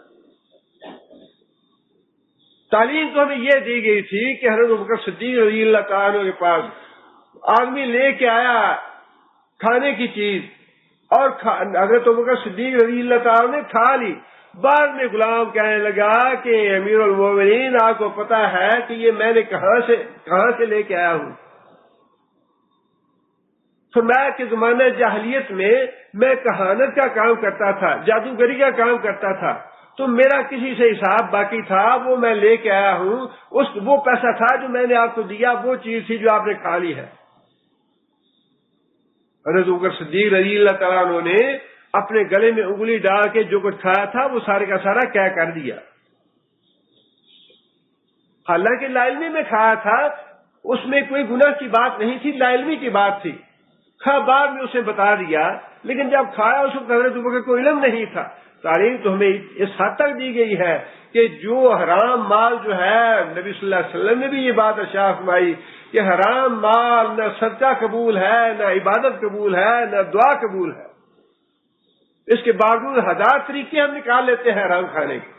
A: تعلیم تو ہمیں یہ دی گئی تھی کہ حضرت ابوبکر صدیق رضی اللہ تعالیٰ عنہ کے پاس آدمی لے کے آیا کھانے کی چیز، اور حضرت ابوبکر صدیق رضی اللہ تعالیٰ نے کھا لی۔ بعد میں غلام کہنے لگا کہ امیر المومنین، آپ کو پتا ہے کہ یہ میں نے کہاں سے لے کے آیا ہوں؟ فرمایا کہ زمانہ جاہلیت میں کہانت کا کام کرتا تھا، جادوگری کا کام کرتا تھا، تو میرا کسی سے حساب باقی تھا، وہ میں لے کے آیا ہوں۔ وہ پیسہ تھا جو میں نے آپ کو دیا، وہ چیز تھی جو آپ نے کھا لی ہے۔ حضرت ابوبکر صدیق رضی اللہ تعالیٰ عنہ نے اپنے گلے میں انگلی ڈال کے جو کچھ کھایا تھا وہ سارے کا سارا کیا کر دیا۔ حالانکہ لا علمی میں کھایا تھا، اس میں کوئی گناہ کی بات نہیں تھی، لا علمی کی بات تھی۔ بعد میں اسے بتا دیا، لیکن جب کھایا اس وقت حضرت ابوبکر کو علم نہیں تھا۔ تعلیم تو ہمیں اس حد تک دی گئی ہے کہ جو حرام مال جو ہے، نبی صلی اللہ علیہ وسلم نے بھی یہ بات ارشاد فرمائی کہ حرام مال نہ صدقہ قبول ہے، نہ عبادت قبول ہے، نہ دعا قبول ہے۔ اس کے باوجود ہزار طریقے ہم نکال لیتے ہیں حرام کھانے کے۔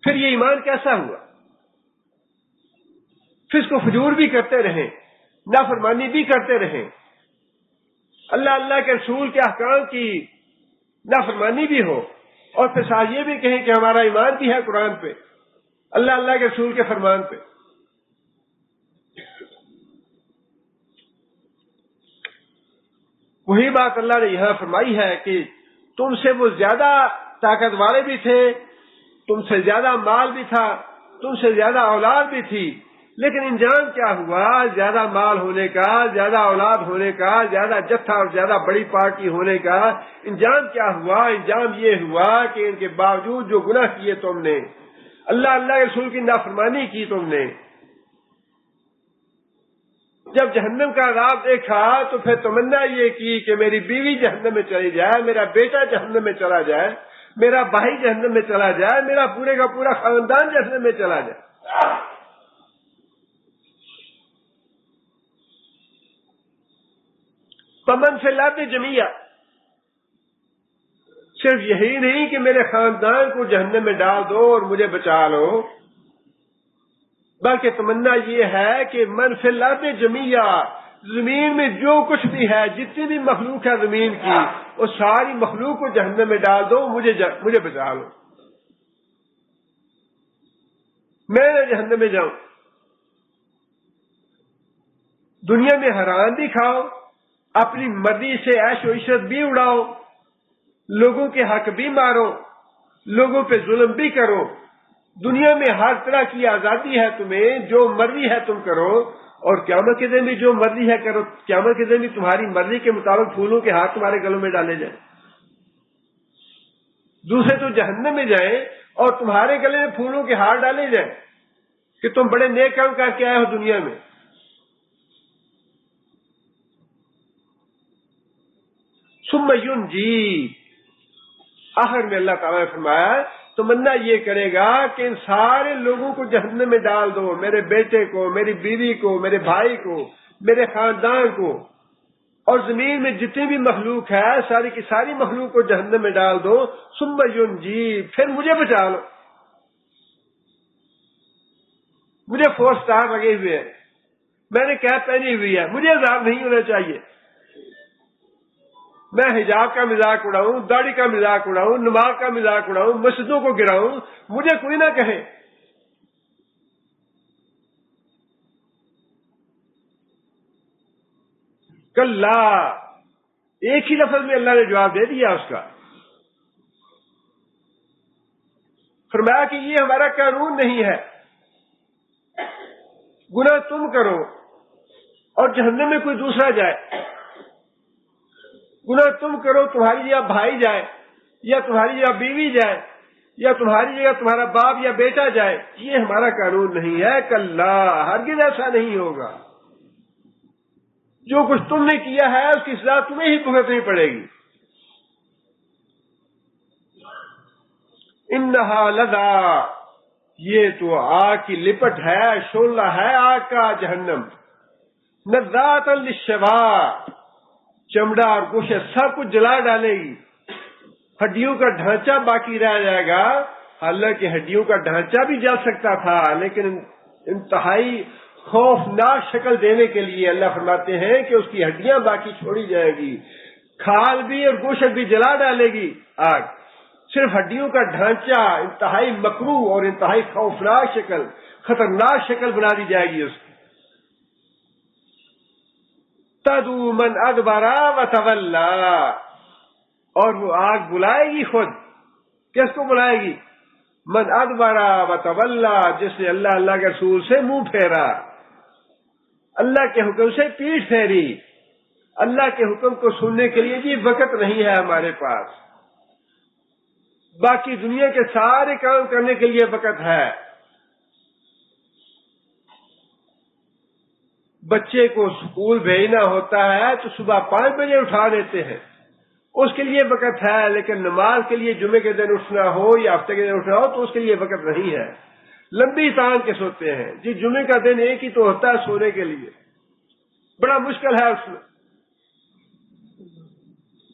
A: پھر یہ ایمان کیسا ہوا؟ فسق و فجور بھی کرتے رہیں، نافرمانی بھی کرتے رہیں، اللہ کے رسول کے احکام کی نافرمانی بھی ہو، اور پھر ساتھ یہ بھی کہیں کہ ہمارا ایمان بھی ہے قرآن پہ، اللہ کے رسول کے فرمان پہ۔ وہی بات اللہ نے یہاں فرمائی ہے کہ تم سے وہ زیادہ طاقت والے بھی تھے، تم سے زیادہ مال بھی تھا، تم سے زیادہ اولاد بھی تھی، لیکن انجام کیا ہوا؟ زیادہ مال ہونے کا، زیادہ اولاد ہونے کا، زیادہ جتھا اور زیادہ بڑی پارٹی ہونے کا انجام کیا ہوا؟ انجام یہ ہوا کہ ان کے باوجود جو گناہ کیے تم نے، اللہ کے رسول کی نافرمانی کی تم نے، جب جہنم کا عذاب دیکھا تو پھر تمنا یہ کی کہ میری بیوی جہنم میں چلی جائے، میرا بیٹا جہنم میں چلا جائے، میرا بھائی جہنم میں چلا جائے، میرا پورے کا پورا خاندان جہنم میں چلا جائے۔ پمن سے لاتے جمیا، صرف یہی نہیں کہ میرے خاندان کو جہنم میں ڈال دو اور مجھے بچا لو، بلکہ تمنا یہ ہے کہ من فی الارض جميعا، زمین میں جو کچھ بھی ہے، جتنی بھی مخلوق ہے زمین کی، وہ ساری مخلوق کو جہنم میں ڈال دو، مجھے بچا لو، میں نہ جہنم میں جاؤں۔ دنیا میں حرام بھی کھاؤ، اپنی مرضی سے عیش و عشرت بھی اڑاؤ، لوگوں کے حق بھی مارو، لوگوں پہ ظلم بھی کرو، دنیا میں ہر طرح کی آزادی ہے تمہیں، جو مرضی ہے تم کرو، اور قیامت کے دن بھی جو مرضی ہے کرو۔ قیامت کے دن بھی تمہاری مرضی کے مطابق پھولوں کے ہاتھ تمہارے گلوں میں ڈالے جائیں، دوسرے تو جہنم میں جائیں اور تمہارے گلے میں پھولوں کے ہار ڈالے جائیں کہ تم بڑے نیک کام کر کے آئے ہو دنیا میں۔ ثم ينجي، آخر میں اللہ تعالیٰ نے فرمایا تمنا یہ کرے گا کہ ان سارے لوگوں کو جہنم میں ڈال دو، میرے بیٹے کو، میری بیوی کو، میرے بھائی کو، میرے خاندان کو، اور زمین میں جتنی بھی مخلوق ہے ساری کی ساری مخلوق کو جہنم میں ڈال دو۔ ثم ينجي، پھر مجھے بچا لو، مجھے 4 سٹار لگے ہوئے ہیں، میں نے کیپ پہنی ہوئی ہے، مجھے عذاب نہیں ہونا چاہیے، میں حجاب کا مذاق اڑاؤں، داڑھی کا مذاق اڑاؤں، نماز کا مذاق اڑاؤں، مسجدوں کو گراؤں، مجھے کوئی نہ کہے۔ کلا، ایک ہی لفظ میں اللہ نے جواب دے دیا اس کا، فرمایا کہ یہ ہمارا قانون نہیں ہے، گناہ تم کرو اور جہنم میں کوئی دوسرا جائے، گناہ تم کرو، تمہاری جگہ بھائی جائے، یا تمہاری جگہ بیوی جائے، یا تمہاری جگہ تمہارا باپ یا بیٹا جائے، یہ ہمارا قانون نہیں ہے۔ کلا، ہرگز ایسا نہیں ہوگا، جو کچھ تم نے کیا ہے اس کی سزا تمہیں ہی بھگتنی پڑے گی۔ انہا لظا، یہ تو آگ کی لپٹ ہے، شعلہ ہے آگ کا جہنم، نذات للشوا، چمڑا اور گوشت سب کچھ جلا ڈالے گی، ہڈیوں کا ڈھانچہ باقی رہ جائے گا۔ حالانکہ ہڈیوں کا ڈھانچہ بھی جل سکتا تھا، لیکن انتہائی خوفناک شکل دینے کے لیے اللہ فرماتے ہیں کہ اس کی ہڈیاں باقی چھوڑی جائے گی، کھال بھی اور گوشت بھی جلا ڈالے گی آگ، صرف ہڈیوں کا ڈھانچہ انتہائی مکروہ اور انتہائی خوفناک شکل، خطرناک شکل بنا دی جائے گی اس کی۔ تدعو من ادبر وتولی، اور وہ آگ بلائے گی خود، کس کو بلائے گی؟ من ادبر وتولی، جس نے اللہ کے رسول سے منہ پھیرا، اللہ کے حکم سے پیٹھ پھیری۔ اللہ کے حکم کو سننے کے لیے بھی وقت نہیں ہے ہمارے پاس، باقی دنیا کے سارے کام کرنے کے لیے وقت ہے۔ بچے کو اسکول بھیجنا ہوتا ہے تو صبح 5 بجے اٹھا دیتے ہیں، اس کے لیے وقت ہے، لیکن نماز کے لیے جمعے کے دن اٹھنا ہو یا ہفتے کے دن اٹھنا ہو تو اس کے لیے وقت نہیں ہے، لمبی تان کے سوتے ہیں۔ جی جمعے کا دن ایک ہی تو ہوتا ہے سونے کے لیے، بڑا مشکل ہے، اس میں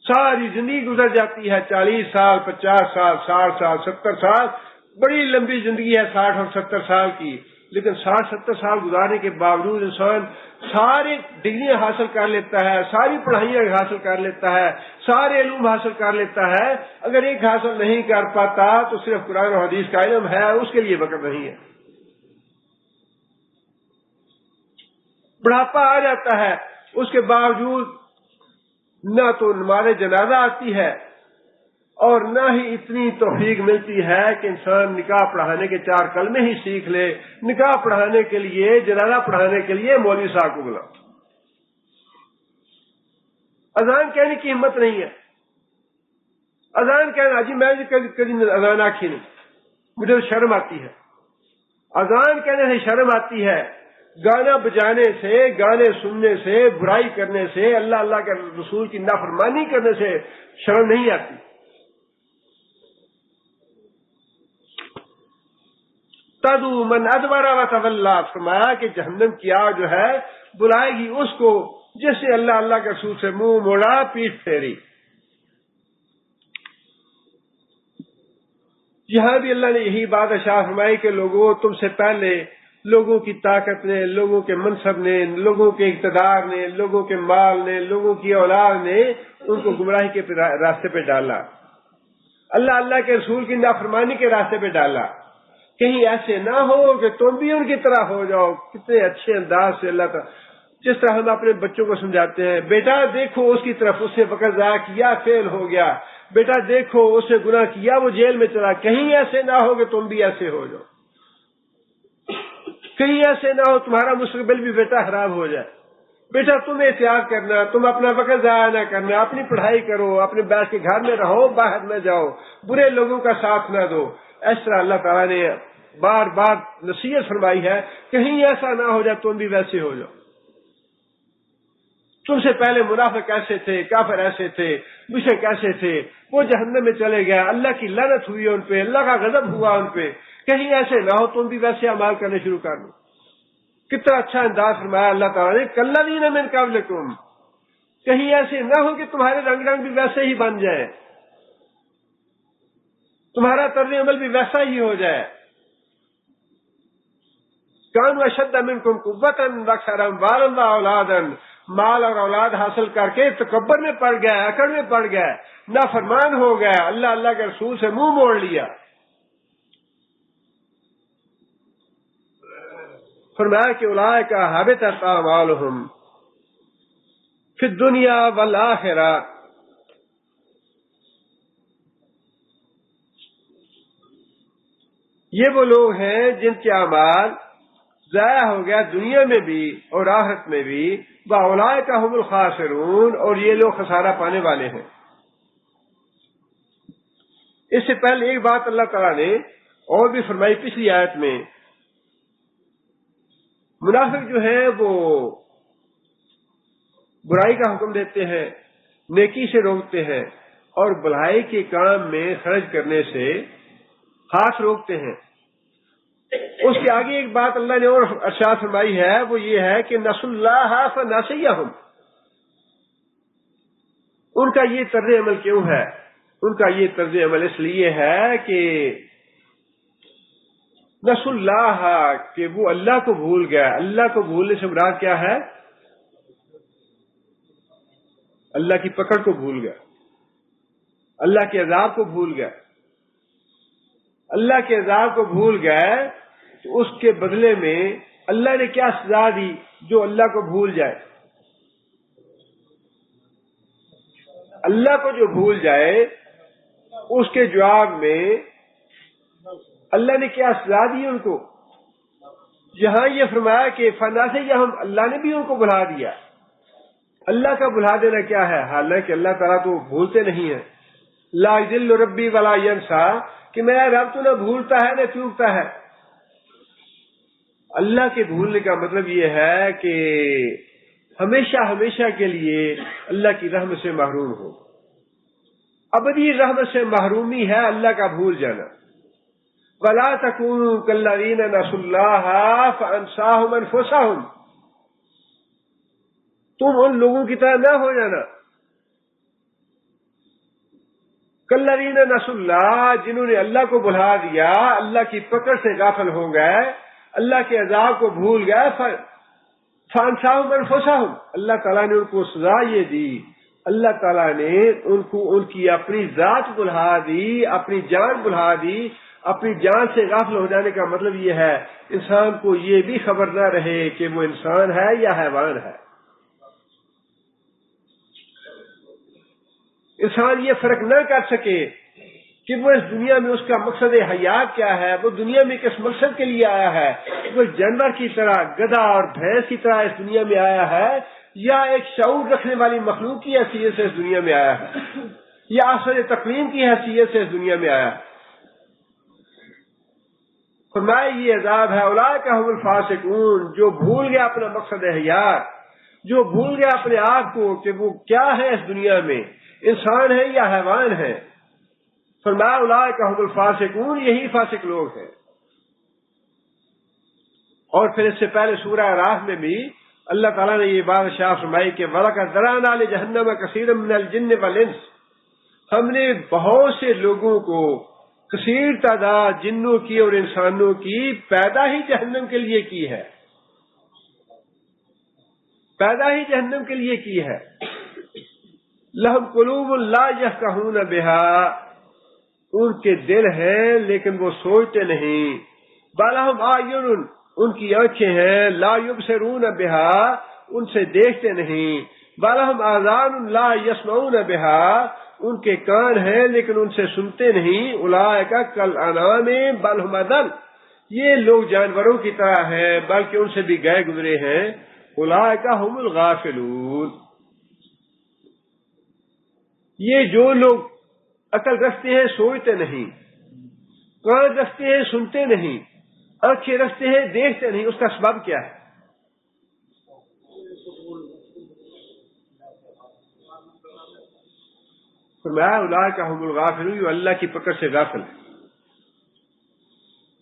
A: ساری زندگی گزر جاتی ہے، 40 سال، 50 سال، 60 سال، 70 سال، بڑی لمبی زندگی ہے 60 اور 70 سال کی، لیکن 60-70 سال گزارنے کے باوجود انسان ساری ڈگریاں حاصل کر لیتا ہے، ساری پڑھائیاں حاصل کر لیتا ہے، سارے علوم حاصل کر لیتا ہے، اگر ایک حاصل نہیں کر پاتا تو صرف قرآن اور حدیث کا علم ہے، اس کے لیے وقت نہیں ہے۔ بڑھاپا آ جاتا ہے، اس کے باوجود نہ تو نماز جنازہ آتی ہے اور نہ ہی اتنی توفیق ملتی ہے کہ انسان نکاح پڑھانے کے 4 کلمے ہی سیکھ لے، نکاح پڑھانے کے لیے، جنازہ پڑھانے کے لیے مولوی صاحب کو بلا، اذان کہنے کی ہمت نہیں ہے۔ اذان کہنا، جی میں کبھی اذان آنکھی نہیں، مجھے تو شرم آتی ہے، اذان کہنے سے شرم آتی ہے، گانا بجانے سے، گانے سننے سے، برائی کرنے سے، اللہ کے رسول کی نافرمانی کرنے سے شرم نہیں آتی۔ تدعو من ادبر وتولی، فرمایا کہ جہنم کی آگ جو ہے بلائے گی اس کو جس نے اللہ کے رسول سے منہ موڑا، پیٹھ پھیری۔ یہاں بھی اللہ نے یہی بات ارشاد فرمائی کہ لوگوں، تم سے پہلے لوگوں کی طاقت نے، لوگوں کے منصب نے، لوگوں کے اقتدار نے، لوگوں کے مال نے، لوگوں کی اولاد نے ان کو گمراہی کے راستے پہ ڈالا، اللہ کے رسول کی نافرمانی کے راستے پہ ڈالا۔ کہیں ایسے نہ ہو کہ تم بھی ان کی طرح ہو جاؤ۔ کتنے اچھے انداز سے اللہ تعالیٰ، جس طرح ہم اپنے بچوں کو سمجھاتے ہیں، بیٹا دیکھو اس کی طرف، اس نے وقت ضائع کیا، فیل ہو گیا، بیٹا دیکھو اس نے گناہ کیا، وہ جیل میں چلا، کہیں ایسے نہ ہو کہ تم بھی ایسے ہو جاؤ، کہیں ایسے نہ ہو تمہارا مستقبل بھی بیٹا خراب ہو جائے۔ بیٹا تم احتیاط کرنا، تم اپنا وقت ضائع نہ کرنا، اپنی پڑھائی کرو، اپنے بیٹھ کے گھر میں رہو، باہر نہ جاؤ، برے لوگوں کا ساتھ نہ دو۔ اس طرح اللہ تعالیٰ نے بار بار نصیحت فرمائی ہے، کہیں ایسا نہ ہو جائے تم بھی ویسے ہو جاؤ۔ تم سے پہلے منافق ایسے تھے، کافر ایسے تھے، مشرک ایسے تھے، وہ جہنم میں چلے گئے، اللہ کی لعنت ہوئی ان پہ، اللہ کا غضب ہوا ان پہ، کہیں ایسے نہ ہو تم بھی ویسے اعمال کرنے شروع کر دو۔ کتنا اچھا انداز فرمایا اللہ تعالیٰ نے، کالذین من قبلکم، کہیں ایسے نہ ہو کہ تمہارے رنگ بھی ویسے ہی بن جائے، تمہارا طرز عمل بھی ویسا ہی ہو جائے۔ کانوا اشد منکم قوۃ واکثر اموالا واولادا، مال اور اولاد حاصل کر کے تکبر میں پڑ گئے، اکڑ میں پڑ گئے، نافرمان ہو گئے، اللہ کے رسول سے منہ موڑ لیا۔ فرمایا کہ اولئک حبطت اعمالهم فی الدنیا والآخرہ، یہ وہ لوگ ہیں جن کے اعمال ضائع ہو گیا دنیا میں بھی اور آخرت میں بھی، وَأُولَئِكَ هُمُ الْخَاسِرُونَ، اور یہ لوگ خسارہ پانے والے ہیں۔ اس سے پہلے ایک بات اللہ تعالیٰ نے اور بھی فرمائی پچھلی آیت میں، منافق جو ہیں وہ برائی کا حکم دیتے ہیں، نیکی سے روکتے ہیں، اور بھلائی کے کام میں خرچ کرنے سے ہاتھ روکتے ہیں، اس کے آگے ایک بات اللہ نے اور ارشاد فرمائی ہے، وہ یہ ہے کہ نسوا اللہ فنسیہم، ان کا یہ طرز عمل کیوں ہے؟ ان کا یہ طرز عمل اس لیے ہے کہ نسوا اللہ، کہ وہ اللہ کو بھول گیا۔ اللہ کو بھولنے سے مراد کیا ہے؟ اللہ کی پکڑ کو بھول گیا، اللہ کے عذاب کو بھول گیا۔ اللہ کے عذاب کو بھول گئے تو اس کے بدلے میں اللہ نے کیا سزا دی جو اللہ کو بھول جائے؟ اللہ کو جو بھول جائے اس کے جواب میں اللہ نے کیا سزا دی ان کو؟ جہاں یہ فرمایا کہ فنسیہم، اللہ نے بھی ان کو بھلا دیا۔ اللہ کا بھلا دینا کیا ہے؟ حالانکہ اللہ تعالیٰ تو بھولتے نہیں ہیں۔ لا یضل ربی ولا ینسا، کہ میرا رب تو نہ بھولتا ہے نہ چوکتا ہے۔ اللہ کے بھولنے کا مطلب یہ ہے کہ ہمیشہ ہمیشہ کے لیے اللہ کی رحمت سے محروم ہو۔ ابدی رحمت سے محرومی ہے اللہ کا بھول جانا۔ وَلَا تَكُونُوا كَالَّذِينَ نَسُوا اللَّهَ فَأَنسَاهُمْ أَنفُسَهُمْ، تم ان لوگوں کی طرح نہ ہو جانا۔ کالذین نسوا اللہ، جنہوں نے اللہ کو بھلا دیا، اللہ کی پکڑ سے غافل ہو گئے، اللہ کے عذاب کو بھول گئے، فانساہم انفسہم، اللہ تعالیٰ نے ان کو سزا یہ دی، اللہ تعالیٰ نے ان کو ان کی اپنی ذات بھلا دی، اپنی جان بھلا دی۔ اپنی جان سے غافل ہو جانے کا مطلب یہ ہے انسان کو یہ بھی خبر نہ رہے کہ وہ انسان ہے یا حیوان ہے۔ انسان یہ فرق نہ کر سکے کہ وہ اس دنیا میں اس کا مقصد حیات کیا ہے، وہ دنیا میں کس مقصد کے لیے آیا ہے، وہ جانور کی طرح، گدھا اور بھینس کی طرح اس دنیا میں آیا ہے، یا ایک شعور رکھنے والی مخلوق کی حیثیت سے اس دنیا میں آیا ہے، یا اصل تقویم کی حیثیت سے اس دنیا میں آیا ہے۔ فرمایا یہ عذاب ہے اولئک هم الفاسقون، جو بھول گیا اپنا مقصد حیات، جو بھول گیا اپنے آپ کو کہ وہ کیا ہے اس دنیا میں، انسان ہے یا حیوان ہے۔ فرمایا اولئک هم الفاسقون، یہی فاسق لوگ ہیں۔ اور پھر اس سے پہلے سورہ اعراف میں بھی اللہ تعالیٰ نے یہ بات ارشاد فرمائی کہ وَلَقَدْ ذَرَأْنَا لِجَهَنَّمَ كَثِيرًا مِنَ الْجِنِّ وَالْإِنسِ، ہم نے بہت سے لوگوں کو، کثیر تعداد جنوں کی اور انسانوں کی پیدا ہی جہنم کے لیے کی ہے، پیدا ہی جہنم کے لیے کی ہے۔ لَهُمْ قُلُوبٌ لَا يَفْقَهُونَ بِهَا، ان کے دل ہیں لیکن وہ سوچتے نہیں۔ وَلَهُمْ أَعْيُنٌ، ان کی آنکھیں ہیں، لَا يُبْصِرُونَ بِهَا، ان سے دیکھتے نہیں۔ وَلَهُمْ آذَانٌ لَا يَسْمَعُونَ بِهَا، ان کے کان ہیں لیکن ان سے سنتے نہیں۔ اولئک کالانعام بل ھم اضل، یہ لوگ جانوروں کی طرح ہیں بلکہ ان سے بھی گئے گزرے ہیں۔ اولئک ھم الغافلون، یہ جو لوگ عقل رکھتے ہیں سوچتے نہیں، کان رکھتے ہیں سنتے نہیں، آنکھیں رکھتے ہیں دیکھتے نہیں، اس کا سبب کیا ہے؟ فرمایا اولئک ھم الغافلون، جو اللہ کی پکڑ سے غافل ہے۔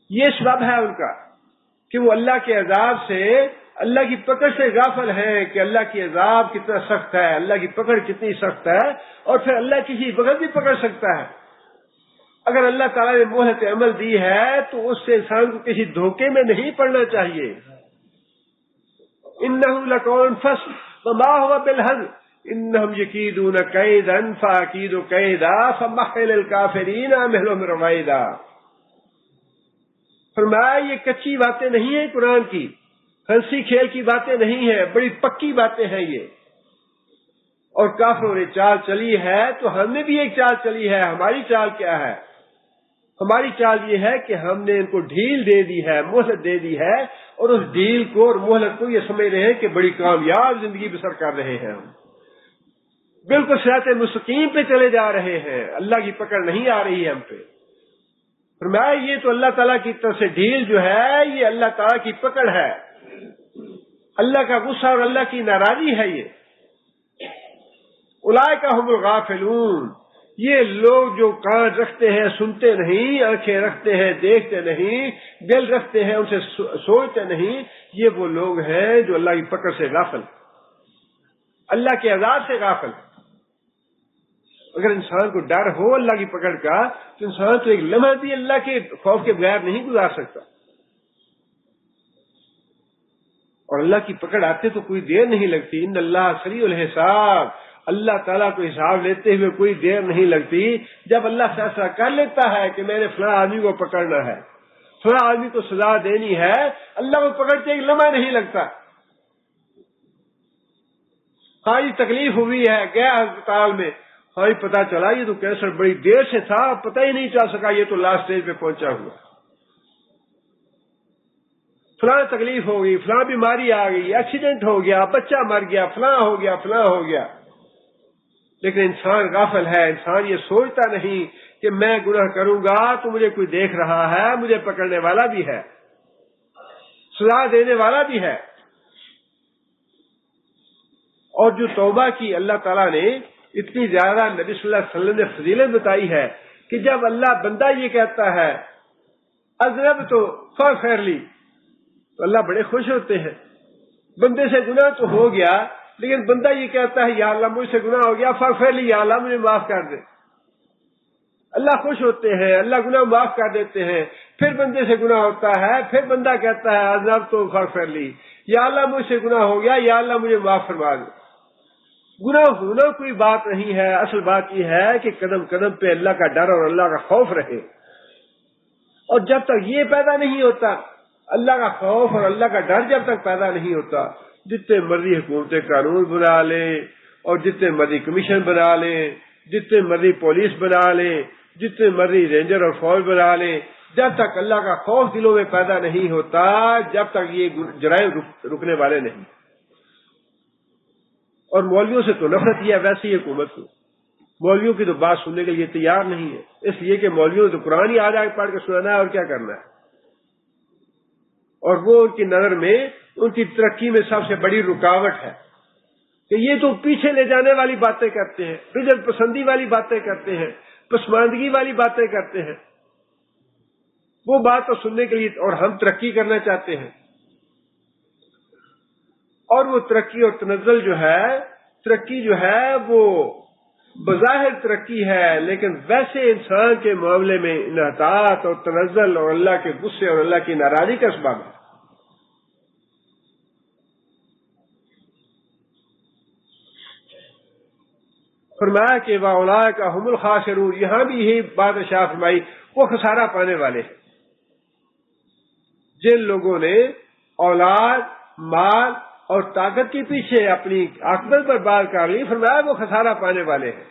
A: یہ سبب ہے ان کا کہ وہ اللہ کے عذاب سے، اللہ کی پکڑ سے غافل ہیں کہ اللہ کی عذاب کتنا سخت ہے، اللہ کی پکڑ کتنی سخت ہے، اور پھر اللہ کسی وقت بھی پکڑ سکتا ہے۔ اگر اللہ تعالیٰ نے مہلت عمل دی ہے تو اس سے انسان کو کسی دھوکے میں نہیں پڑنا چاہیے۔ انہ لقول فصل وما هو بالهزل انہم یکیدون کیدا فاکید کیدا فمہل الکافرین امہلہم رویدا۔ فرمایا یہ کچی باتیں نہیں ہیں قرآن کی، ہنسی کھیل کی باتیں نہیں ہیں، بڑی پکی باتیں ہیں یہ۔ اور کافروں نے چال چلی ہے تو ہم نے بھی ایک چال چلی ہے۔ ہماری چال کیا ہے؟ ہماری چال یہ ہے کہ ہم نے ان کو ڈھیل دے دی ہے، مہلت دے دی ہے، اور اس ڈھیل کو اور مہلت کو یہ سمجھ رہے ہیں کہ بڑی کامیاب زندگی بسر کر رہے ہیں، ہم بالکل صراط مستقیم پہ چلے جا رہے ہیں، اللہ کی پکڑ نہیں آ رہی ہے ہم پہ۔ فرمایا یہ تو اللہ تعالیٰ کی طرف سے ڈھیل جو ہے یہ اللہ تعالیٰ کی پکڑ ہے، اللہ کا غصہ اور اللہ کی ناراضی ہے یہ۔ اولئک ھم الغافلون، یہ لوگ جو کان رکھتے ہیں سنتے نہیں، آنکھیں رکھتے ہیں دیکھتے نہیں، دل رکھتے ہیں ان سے سوچتے نہیں، یہ وہ لوگ ہیں جو اللہ کی پکڑ سے غافل، اللہ کے عذاب سے غافل۔ اگر انسان کو ڈر ہو اللہ کی پکڑ کا تو انسان تو ایک لمحہ بھی اللہ کے خوف کے بغیر نہیں گزار سکتا، اور اللہ کی پکڑ آتے تو کوئی دیر نہیں لگتی۔ ان اللہ سریع الحساب، اللہ تعالیٰ کو حساب لیتے ہوئے کوئی دیر نہیں لگتی۔ جب اللہ فیصلہ کر لیتا ہے کہ میں نے فلاں آدمی کو پکڑنا ہے، فلاں آدمی کو سزا دینی ہے، اللہ کو پکڑتے ایک لمحہ نہیں لگتا۔ ہاں یہ تکلیف ہوئی ہے، گیا ہسپتال میں، ہاں یہ پتا چلا یہ تو کینسر بڑی دیر سے تھا، پتہ ہی نہیں چل سکا، یہ تو لاسٹ اسٹیج پہ پہنچا ہوا، فلاں تکلیف ہو گئی، فلاں بیماری آ گئی، ایکسیڈنٹ ہو گیا، بچہ مر گیا، فلاں ہو گیا، فلاں ہو گیا۔ لیکن انسان غافل ہے، انسان یہ سوچتا نہیں کہ میں گناہ کروں گا تو مجھے کوئی دیکھ رہا ہے، مجھے پکڑنے والا بھی ہے، سزا دینے والا بھی ہے۔ اور جو توبہ کی اللہ تعالیٰ نے اتنی زیادہ نبی صلی اللہ علیہ وسلم نے فضیلت بتائی ہے کہ جب اللہ بندہ یہ کہتا ہے اذنب تو فاغفر لی، تو اللہ بڑے خوش ہوتے ہیں۔ بندے سے گناہ تو ہو گیا لیکن بندہ یہ کہتا ہے یا اللہ مجھ سے گناہ ہو گیا فاغفر لی، یا اللہ مجھے معاف کر دے، اللہ خوش ہوتے ہیں، اللہ گناہ معاف کر دیتے ہیں۔ پھر بندے سے گناہ ہوتا ہے، پھر بندہ کہتا ہے اذنب تو فاغفر لی، یا اللہ مجھ سے گناہ ہو گیا، یا اللہ مجھے معاف فرما دے۔ گناہ ہونا کوئی بات نہیں ہے، اصل بات یہ ہے کہ قدم قدم پہ اللہ کا ڈر اور اللہ کا خوف رہے، اور جب تک یہ پیدا نہیں ہوتا، اللہ کا خوف اور اللہ کا ڈر جب تک پیدا نہیں ہوتا، جتنے مرضی حکومت قانون بنا لیں اور جتنے مرضی کمیشن بنا لیں، جتنے مرضی پولیس بنا لیں، جتنے مرضی رینجر اور فوج بنا لیں، جب تک اللہ کا خوف دلوں میں پیدا نہیں ہوتا، جب تک یہ جرائم رکنے والے نہیں۔ اور مولویوں سے تو نفرت ہی ہے ویسے ہی حکومت کو، مولویوں کی تو بات سننے کے لیے تیار نہیں ہے، اس لیے کہ مولویوں تو قرآن ہی آج پڑھ کے سنانا ہے اور کیا کرنا ہے، اور وہ ان کی نظر میں ان کی ترقی میں سب سے بڑی رکاوٹ ہے کہ یہ تو پیچھے لے جانے والی باتیں کرتے ہیں، رجل پسندی والی باتیں کرتے ہیں، پسماندگی والی باتیں کرتے ہیں، وہ بات تو سننے کے لیے، اور ہم ترقی کرنا چاہتے ہیں، اور وہ ترقی اور تنزل جو ہے، ترقی جو ہے وہ بظاہر ترقی ہے لیکن ویسے انسان کے معاملے میں انحطاط اور تنزل اور اللہ کے غصے اور اللہ کی ناراضی کا سبب ہے۔ فرمایا کہ وَأُولَٰئِکَ هُمُ الْخَاسِرُونَ، یہاں بھی یہی بات ارشاد فرمائی، وہ خسارہ پانے والے ہیں جن لوگوں نے اولاد، مال اور طاقت کے پیچھے اپنی عاقبت برباد کر لی، فرمایا وہ خسارہ پانے والے ہیں۔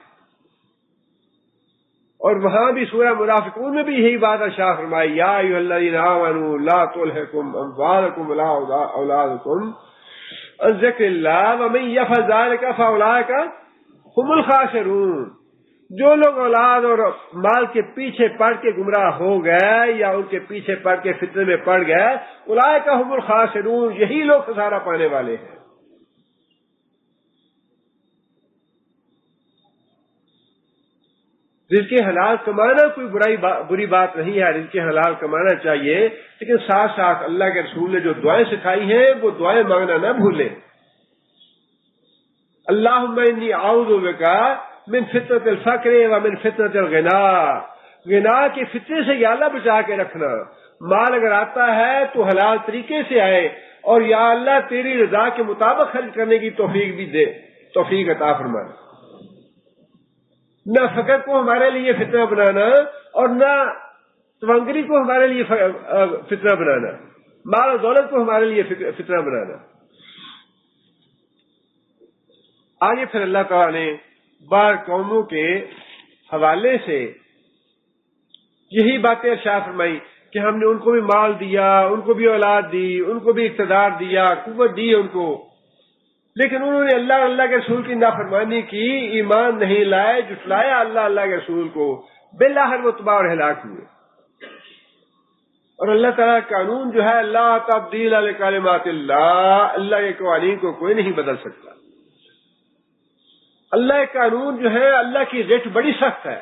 A: اور وہاں بھی سورہ منافقون میں بھی یہی بات ارشاد فرمائی، یا ایھا الذین آمنوا لا تلھکم اموالکم ولا اولادکم عن ذکر اللہ ومن یفعل ذلک فاولئک هم الخاسرون۔ جو لوگ اولاد اور مال کے پیچھے پڑ کے گمراہ ہو گئے یا ان کے پیچھے پڑ کے فتنے میں پڑ گئے، اولئک هم الخاسرون، یہی لوگ خسارہ پانے والے ہیں۔ رزق حلال کمانا کوئی بری بات نہیں ہے، رزق حلال کمانا چاہیے، لیکن ساتھ ساتھ اللہ کے رسول نے جو دعائیں سکھائی ہیں وہ دعائیں مانگنا نہ بھولیں۔ اللہم انی اعوذ بک من فتنۃ الفقر ومن فتنۃ الغنا، غنا کے فتنے سے یا اللہ بچا کے رکھنا، مال اگر آتا ہے تو حلال طریقے سے آئے، اور یا اللہ تیری رضا کے مطابق خرچ کرنے کی توفیق بھی دے، توفیق عطا فرما۔ نہ فقر کو ہمارے لیے فتنہ بنانا اور نہ تونگری کو ہمارے لیے فتنہ بنانا، مال اور دولت کو ہمارے لیے فتنہ بنانا۔ آگے پھر اللہ تعالیٰ نے بعض قوموں کے حوالے سے یہی باتیں ارشاد فرمائی کہ ہم نے ان کو بھی مال دیا، ان کو بھی اولاد دی، ان کو بھی اقتدار دیا، قوت دی ان کو، لیکن انہوں نے اللہ کے رسول کی نافرمانی کی، ایمان نہیں لائے، جھٹلایا اللہ کے رسول کو، بالآخر وہ تباہ اور ہلاک ہوئے۔ اور اللہ تعالیٰ کا قانون جو ہے لا تبدیل لکلمات اللہ، اللہ کے قوانین کو کوئی نہیں بدل سکتا۔ اللہ قانون جو ہے، اللہ کی رٹ بڑی سخت ہے.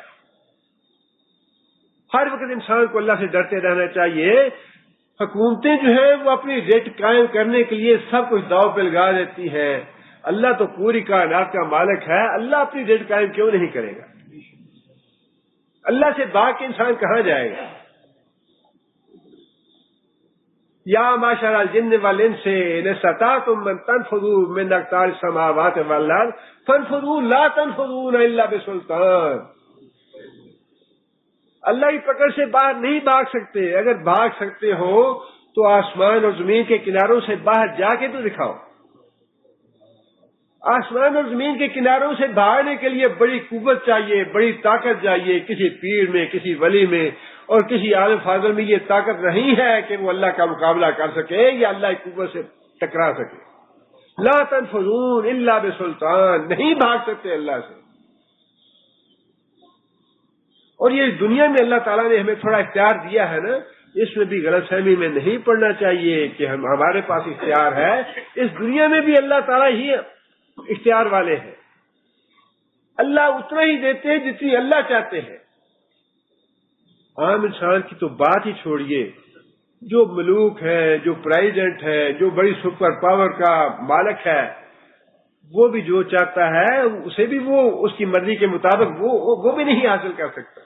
A: ہر وقت انسان کو اللہ سے ڈرتے رہنا چاہیے. حکومتیں جو ہیں وہ اپنی رٹ قائم کرنے کے لیے سب کچھ داؤ پہ لگا دیتی ہیں. اللہ تو پوری کائنات کا مالک ہے، اللہ اپنی رٹ قائم کیوں نہیں کرے گا؟ اللہ سے بھاگ کے انسان کہاں جائے گا؟ یا معشر الجن والانس ان استطعتم ان تنفذوا من اقطار السماوات والارض فانفذوا لا تنفذون الا بسلطان. اللہ کی پکڑ سے باہر نہیں بھاگ سکتے. اگر بھاگ سکتے ہو تو آسمان اور زمین کے کناروں سے باہر جا کے تو دکھاؤ. آسمان اور زمین کے کناروں سے بھاگنے کے لیے بڑی قوت چاہیے، بڑی طاقت چاہیے. کسی پیر میں، کسی ولی میں اور کسی عالم فاضل میں یہ طاقت نہیں ہے کہ وہ اللہ کا مقابلہ کر سکے یا اللہ کی قوت سے ٹکرا سکے. لا تنفذون الا بسلطان، نہیں بھاگ سکتے اللہ سے. اور یہ دنیا میں اللہ تعالیٰ نے ہمیں تھوڑا اختیار دیا ہے نا، اس میں بھی غلط فہمی میں نہیں پڑنا چاہیے کہ ہمارے پاس اختیار ہے. اس دنیا میں بھی اللہ تعالیٰ ہی اختیار والے ہیں. اللہ اتنا ہی دیتے ہیں جتنی اللہ چاہتے ہیں. عام انسان کی تو بات ہی چھوڑیے، جو ملوک ہے، جو پریزیڈنٹ ہے، جو بڑی سپر پاور کا مالک ہے، وہ بھی جو چاہتا ہے اسے بھی وہ اس کی مرضی کے مطابق وہ بھی نہیں حاصل کر سکتا.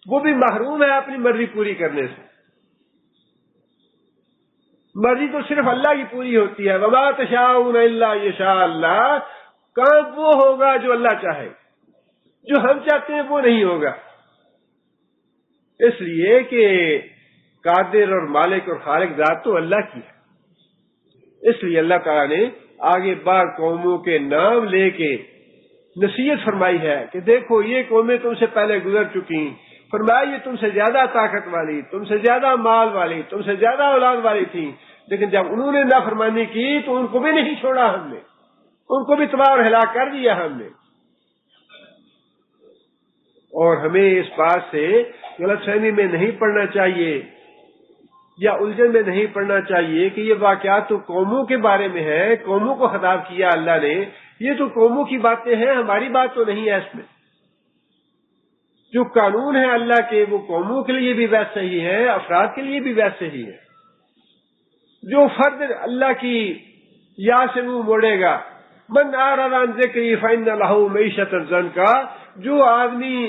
A: وہ بھی محروم ہے اپنی مرضی پوری کرنے سے. مرضی تو صرف اللہ کی پوری ہوتی ہے. وما تشاءون الا یشاء اللہ. کام وہ ہوگا جو اللہ چاہے، جو ہم چاہتے ہیں وہ نہیں ہوگا. اس لیے کہ قادر اور مالک اور خالق ذات تو اللہ کی ہے. اس لیے اللہ تعالیٰ نے آگے بار قوموں کے نام لے کے نصیحت فرمائی ہے کہ دیکھو یہ قومیں تم سے پہلے گزر چکی. فرمایا یہ تم سے زیادہ طاقت والی، تم سے زیادہ مال والی، تم سے زیادہ اولاد والی تھی، لیکن جب انہوں نے نافرمانی کی تو ان کو بھی نہیں چھوڑا ہم نے، ان کو بھی تباہ اور ہلاک کر دیا ہم نے. اور ہمیں اس بات سے غلط فہمی میں نہیں پڑنا چاہیے یا الجھن میں نہیں پڑنا چاہیے کہ یہ واقعات تو قوموں کے بارے میں ہے، قوموں کو خطاب کیا اللہ نے، یہ تو قوموں کی باتیں ہیں، ہماری بات تو نہیں ہے. اس میں جو قانون ہے اللہ کے وہ قوموں کے لیے بھی ویسے ہی ہے، افراد کے لیے بھی ویسے ہی ہے. جو فرد اللہ کی یاد سے منہ موڑے گا، من اعرض عن ذکری فإن له معیشۃ ضنکا، جو آدمی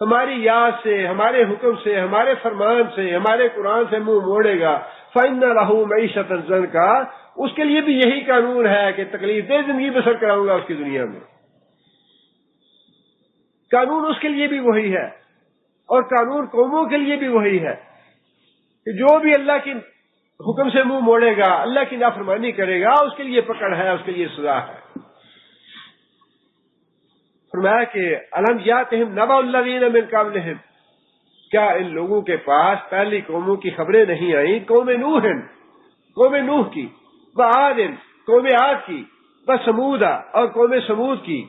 A: ہماری یاد سے، ہمارے حکم سے، ہمارے فرمان سے، ہمارے قرآن سے منہ موڑے گا، فإن له معیشۃ ضنکا، اس کے لیے بھی یہی قانون ہے کہ تکلیف دہ زندگی بسر کراؤں گا اس کی دنیا میں. قانون اس کے لیے بھی وہی ہے اور قانون قوموں کے لیے بھی وہی ہے کہ جو بھی اللہ کی حکم سے منہ موڑے گا، اللہ کی نافرمانی کرے گا، اس کے لیے پکڑ ہے، اس کے لیے سزا ہے. فرمایا کہ الم یاتہم نبأ الذین من قبلہم، کیا ان لوگوں کے پاس پہلی قوموں کی خبریں نہیں آئیں؟ قوم نوح کی، وعاد قوم عاد کی، وثمود اور قوم سمود کی،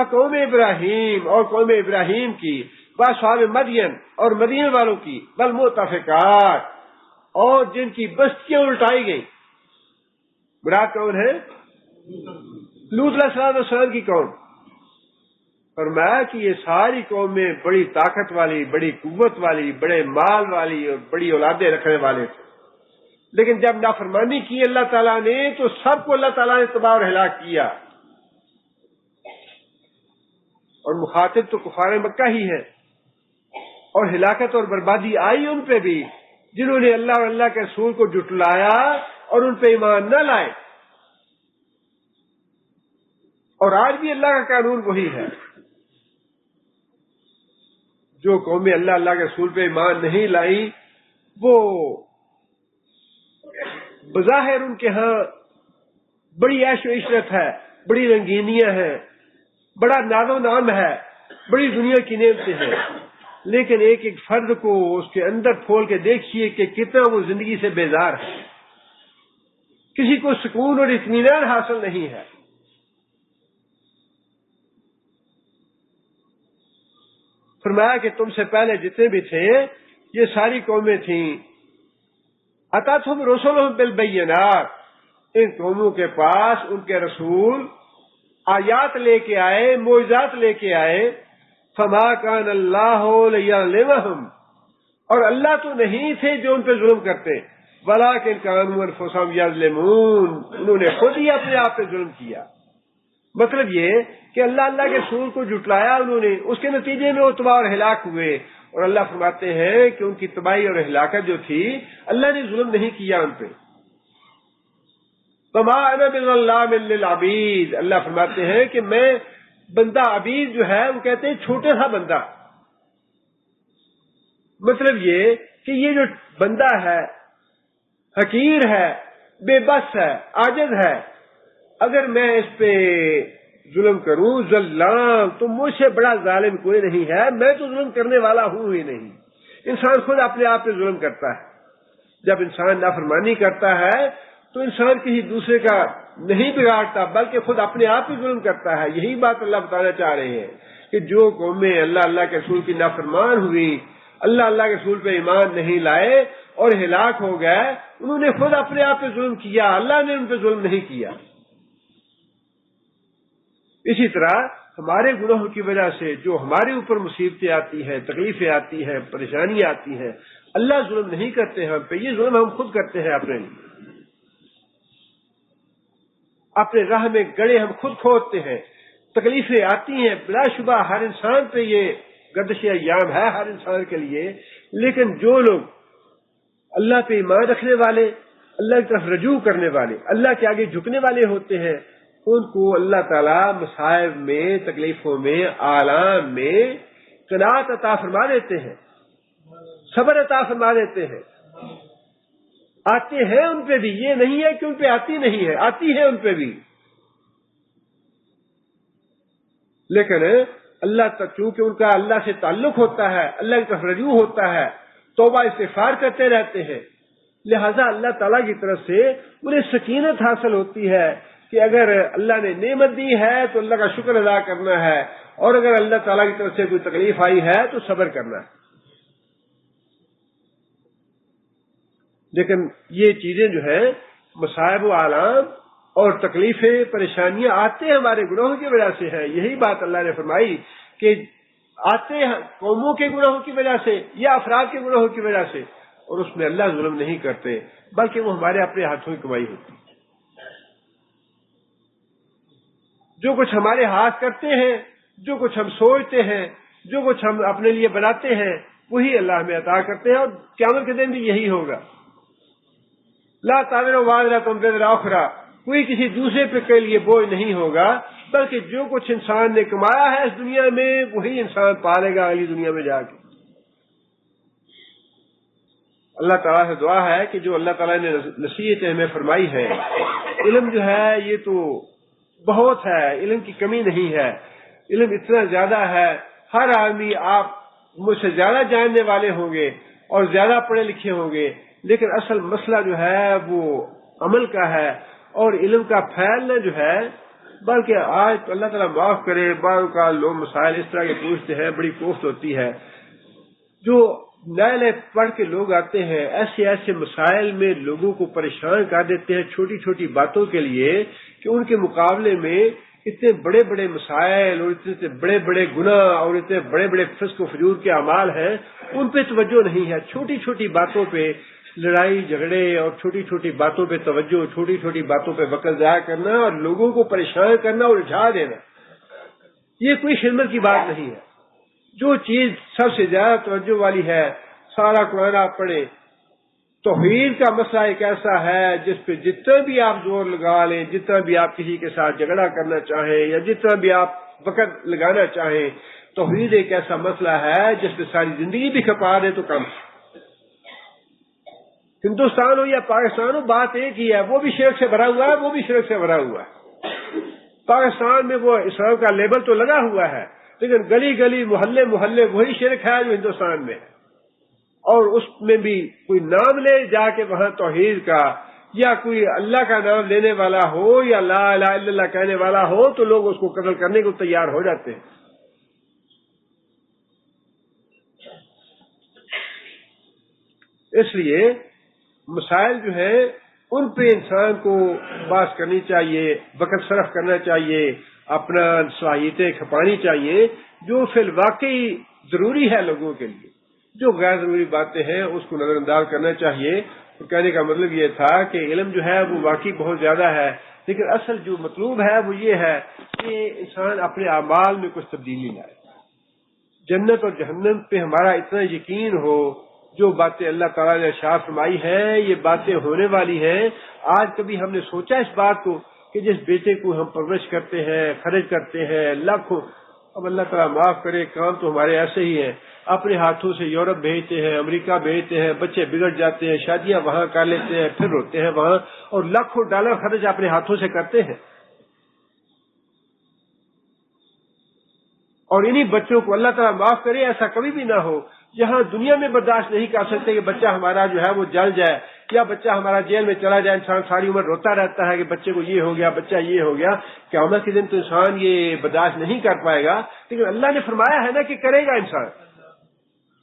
A: قوم ابراہیم اور قوم ابراہیم کی، واصحاب مدین اور مدین والوں کی، والمؤتفقات اور جن کی بستیاں الٹائی گئیں. مراد کون ہے؟ لوط علیہ السلام کی قوم. فرمایا کہ یہ ساری قومیں بڑی طاقت والی، بڑی قوت والی، بڑے مال والی اور بڑی اولادیں رکھنے والے تھے، لیکن جب نافرمانی کی اللہ تعالیٰ نے تو سب کو اللہ تعالیٰ نے تباہ اور ہلاک کیا. اور مخاطب تو کفار مکہ ہی ہے، اور ہلاکت اور بربادی آئی ان پہ بھی جنہوں نے اللہ اور اللہ کے رسول کو جھٹلایا اور ان پہ ایمان نہ لائے. اور آج بھی اللہ کا قانون وہی ہے. جو قومیں اللہ کے رسول پہ ایمان نہیں لائی وہ بظاہر ان کے ہاں بڑی عیش و عشرت ہے، بڑی رنگینیاں ہیں، بڑا ناز و نام ہے، بڑی دنیا کی نعمتیں ہیں، لیکن ایک ایک فرد کو اس کے اندر کھول کے دیکھیے کہ کتنا وہ زندگی سے بیزار ہے. کسی کو سکون اور اطمینان حاصل نہیں ہے. فرمایا کہ تم سے پہلے جتنے بھی تھے یہ ساری قومیں تھیں. اتتہم رسلہم بالبینات، ان قوموں کے پاس ان کے رسول آیات لے کے آئے، معجزات لے کے آئے، فما کان اللہ لیظلمہم، اور اللہ تو نہیں تھے جو ان پہ ظلم کرتے، ولکن کانوا انفسہم یظلمون، انہوں نے خود ہی اپنے آپ پہ ظلم کیا۔ مطلب یہ کہ اللہ کے رسول کو جھٹلایا انہوں نے، اس کے نتیجے میں وہ تباہ اور ہلاک ہوئے، اور اللہ فرماتے ہیں کہ ان کی تباہی اور ہلاکت جو تھی اللہ نے ظلم نہیں کیا ان پہ۔ فما انا بظلام للعبید، اللہ فرماتے ہیں کہ میں بندہ عبید جو ہے وہ کہتے ہیں چھوٹا سا بندہ، مطلب یہ کہ یہ جو بندہ ہے حقیر ہے، بے بس ہے، عاجز ہے، اگر میں اس پہ ظلم کروں ظلام تو مجھ سے بڑا ظالم کوئی نہیں ہے، میں تو ظلم کرنے والا ہوں ہی نہیں۔ انسان خود اپنے آپ پہ ظلم کرتا ہے، جب انسان نافرمانی کرتا ہے تو انسان کسی دوسرے کا نہیں بگاڑتا بلکہ خود اپنے آپ ہی ظلم کرتا ہے۔ یہی بات اللہ بتانا چاہ رہے ہیں کہ جو قومیں اللہ کے رسول کی نافرمان ہوئی، اللہ کے رسول پہ ایمان نہیں لائے اور ہلاک ہو گئے، انہوں نے خود اپنے آپ پہ ظلم کیا، اللہ نے ان پہ ظلم نہیں کیا۔ اسی طرح ہمارے گناہوں کی وجہ سے جو ہمارے اوپر مصیبتیں آتی ہیں، تکلیفیں آتی ہیں، پریشانیاں آتی ہیں، اللہ ظلم نہیں کرتے ہم پہ، یہ ظلم ہم خود کرتے ہیں اپنے لیے۔ اپنے راہ میں گڑے ہم خود کھودتے ہیں، تکلیفیں آتی ہیں، بلا شبہ ہر انسان پہ یہ گردش ایام ہے، ہر انسان کے لیے، لیکن جو لوگ اللہ پہ ایمان رکھنے والے، اللہ کی طرف رجوع کرنے والے، اللہ کے آگے جھکنے والے ہوتے ہیں، ان کو اللہ تعالیٰ مصائب میں، تکلیفوں میں، آلام میں قناعت عطا فرما دیتے ہیں، صبر عطا فرما دیتے ہیں۔ آتے ہیں ان پہ بھی، یہ نہیں ہے کہ ان پہ آتی نہیں ہے، آتی ہے ان پہ بھی، لیکن اللہ تک چونکہ ان کا اللہ سے تعلق ہوتا ہے، اللہ کی طرف رجوع ہوتا ہے، توبہ استغفار کرتے رہتے ہیں، لہذا اللہ تعالیٰ کی طرف سے انہیں سکینت حاصل ہوتی ہے کہ اگر اللہ نے نعمت دی ہے تو اللہ کا شکر ادا کرنا ہے، اور اگر اللہ تعالیٰ کی طرف سے کوئی تکلیف آئی ہے تو صبر کرنا ہے۔ لیکن یہ چیزیں جو ہیں مصائب و آلام اور تکلیفیں، پریشانیاں آتے ہیں ہمارے گناہوں کی وجہ سے ہیں۔ یہی بات اللہ نے فرمائی کہ آتے ہیں قوموں کے گناہوں کی وجہ سے یا افراد کے گناہوں کی وجہ سے، اور اس میں اللہ ظلم نہیں کرتے بلکہ وہ ہمارے اپنے ہاتھوں کی کمائی ہوتی ہے۔ جو کچھ ہمارے ہاتھ کرتے ہیں، جو کچھ ہم سوچتے ہیں، جو کچھ ہم اپنے لیے بناتے ہیں، وہی اللہ ہمیں عطا کرتے ہیں، اور قیامت کے دن بھی یہی ہوگا۔ لا تازر وازرۃ وزر اخری، کوئی کسی دوسرے پہ کے لیے بوجھ نہیں ہوگا، بلکہ جو کچھ انسان نے کمایا ہے اس دنیا میں وہی انسان پالے گا اگلی دنیا میں جا کے۔ اللہ تعالیٰ سے دعا ہے کہ جو اللہ تعالیٰ نے نصیحتیں ہمیں فرمائی ہے، علم جو ہے یہ تو بہت ہے، علم کی کمی نہیں ہے، علم اتنا زیادہ ہے، ہر آدمی آپ مجھ سے زیادہ جاننے والے ہوں گے اور زیادہ پڑھے لکھے ہوں گے، لیکن اصل مسئلہ جو ہے وہ عمل کا ہے اور علم کا پھیلنا جو ہے، بلکہ آج تو اللہ تعالیٰ معاف کرے، بعض کا لوگ مسائل اس طرح کے پوچھتے ہیں، بڑی کوفت ہوتی ہے، جو نئے نئے پڑھ کے لوگ آتے ہیں ایسے ایسے مسائل میں لوگوں کو پریشان کر دیتے ہیں چھوٹی چھوٹی باتوں کے لیے، کہ ان کے مقابلے میں اتنے بڑے بڑے مسائل اور اتنے بڑے بڑے گناہ اور اتنے بڑے بڑے فسق و فجور کے اعمال ہیں، ان پہ توجہ نہیں ہے۔ چھوٹی چھوٹی باتوں پہ لڑائی جھگڑے اور چھوٹی چھوٹی باتوں پہ توجہ، چھوٹی چھوٹی باتوں پہ وقت ضائع کرنا اور لوگوں کو پریشان کرنا اور الجھا دینا، یہ کوئی خدمت کی بات نہیں ہے۔ جو چیز سب سے زیادہ توجہ والی ہے، سارا قرآن آپ پڑھیں، توحید کا مسئلہ ایک ایسا ہے جس پہ جتنا بھی آپ زور لگا لیں، جتنا بھی آپ کسی کے ساتھ جھگڑا کرنا چاہیں یا جتنا بھی آپ وقت لگانا چاہیں، توحید ایک ایسا مسئلہ ہے جس پہ ساری زندگی بھی کھپا دے تو کم۔ ہندوستان ہو یا پاکستان ہو، بات ایک ہی ہے، وہ بھی شرک سے بھرا ہوا ہے، وہ بھی شرک سے بھرا ہوا ہے۔ پاکستان میں وہ اسلام کا لیبل تو لگا ہوا ہے، لیکن گلی گلی محلے محلے وہی شرک ہے جو ہندوستان میں ہے، اور اس میں بھی کوئی نام لے جا کے وہاں توحید کا، یا کوئی اللہ کا نام لینے والا ہو یا لا الہ الا اللہ کہنے والا ہو تو لوگ اس کو قتل کرنے کو تیار ہو جاتے ہیں۔ اس لیے مسائل جو ہیں ان پہ انسان کو بحث کرنی چاہیے، وقت صرف کرنا چاہیے، اپنا صلاحیتیں کھپانی چاہیے جو فی الواقعی ضروری ہے لوگوں کے لیے. جو غیر ضروری باتیں ہیں اس کو نظر انداز کرنا چاہیے. تو کہنے کا مطلب یہ تھا کہ علم جو ہے وہ واقعی بہت زیادہ ہے، لیکن اصل جو مطلوب ہے وہ یہ ہے کہ انسان اپنے اعمال میں کچھ تبدیلی لائے. جنت اور جہنم پہ ہمارا اتنا یقین ہو، جو باتیں اللہ تعالیٰ نے ارشاد فرمائی ہیں یہ باتیں ہونے والی ہیں. آج کبھی ہم نے سوچا اس بات کو کہ جس بیٹے کو ہم پرورش کرتے ہیں، خرچ کرتے ہیں لاکھوں، اب اللہ تعالیٰ معاف کرے، کام تو ہمارے ایسے ہی ہیں، اپنے ہاتھوں سے یورپ بھیجتے ہیں، امریکہ بھیجتے ہیں، بچے بگڑ جاتے ہیں، شادیاں وہاں کر لیتے ہیں، پھر روتے ہیں وہاں، اور لاکھوں ڈالر خرچ اپنے ہاتھوں سے کرتے ہیں. اور انہی بچوں کو اللہ تعالیٰ معاف کرے ایسا کبھی بھی نہ ہو جہاں دنیا میں برداشت نہیں کر سکتے کہ بچہ ہمارا جو ہے وہ جل جائے یا بچہ ہمارا جیل میں چلا جائے. انسان ساری عمر روتا رہتا ہے کہ بچے کو یہ ہو گیا، بچہ یہ ہو گیا. قیامت کے دن تو انسان یہ برداشت نہیں کر پائے گا، لیکن اللہ نے فرمایا ہے نا کہ کرے گا انسان.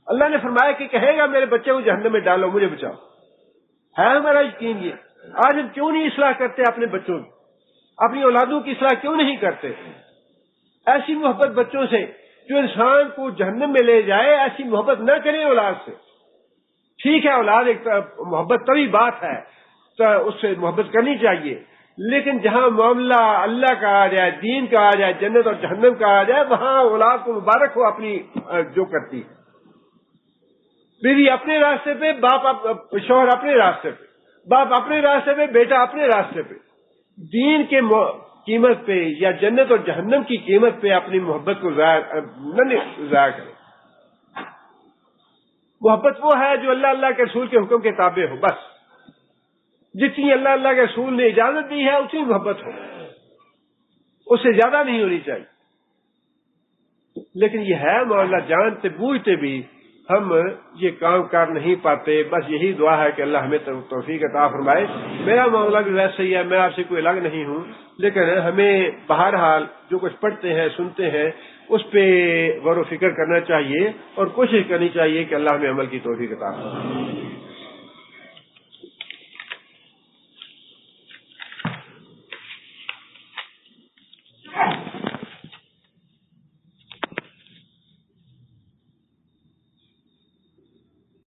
A: اللہ نے فرمایا کہ کہے گا میرے بچے کو جہنم میں ڈالو، مجھے بچاؤ. ہے ہمارا یقین یہ. آج ہم کیوں نہیں اصلاح کرتے اپنے بچوں کی، اپنی اولادوں کی اصلاح کیوں نہیں کرتے؟ ایسی محبت بچوں سے جو انسان کو جہنم میں لے جائے، ایسی محبت نہ کریں اولاد سے. ٹھیک ہے اولاد ایک محبت طبی بات ہے، تو اس سے محبت کرنی چاہیے، لیکن جہاں معاملہ اللہ کا آ جائے، دین کا آ جائے، جنت اور جہنم کا آ جائے، وہاں اولاد کو مبارک ہو اپنی جو کرتی ہے. بیوی اپنے راستے پہ، باپ شوہر اپنے راستے پہ، باپ اپنے راستے پہ، بیٹا اپنے راستے پہ. دین کے قیمت پہ یا جنت اور جہنم کی قیمت پہ اپنی محبت کو ضائع کرے. محبت وہ ہے جو اللہ کے رسول کے حکم کے تابع ہو. بس جتنی اللہ کے رسول نے اجازت دی ہے اتنی محبت ہو، اس سے زیادہ نہیں ہونی چاہیے. لیکن یہ ہے معاملہ جانتے بوجھتے بھی ہم یہ کام کر نہیں پاتے. بس یہی دعا ہے کہ اللہ ہمیں توفیق عطا فرمائے. میرا معاملہ بھی ویسا ہی ہے، میں آپ سے کوئی الگ نہیں ہوں، لیکن ہمیں بہرحال جو کچھ پڑھتے ہیں سنتے ہیں اس پہ غور و فکر کرنا چاہیے اور کوشش کرنی چاہیے کہ اللہ ہمیں عمل کی توفیق عطا فرمائے.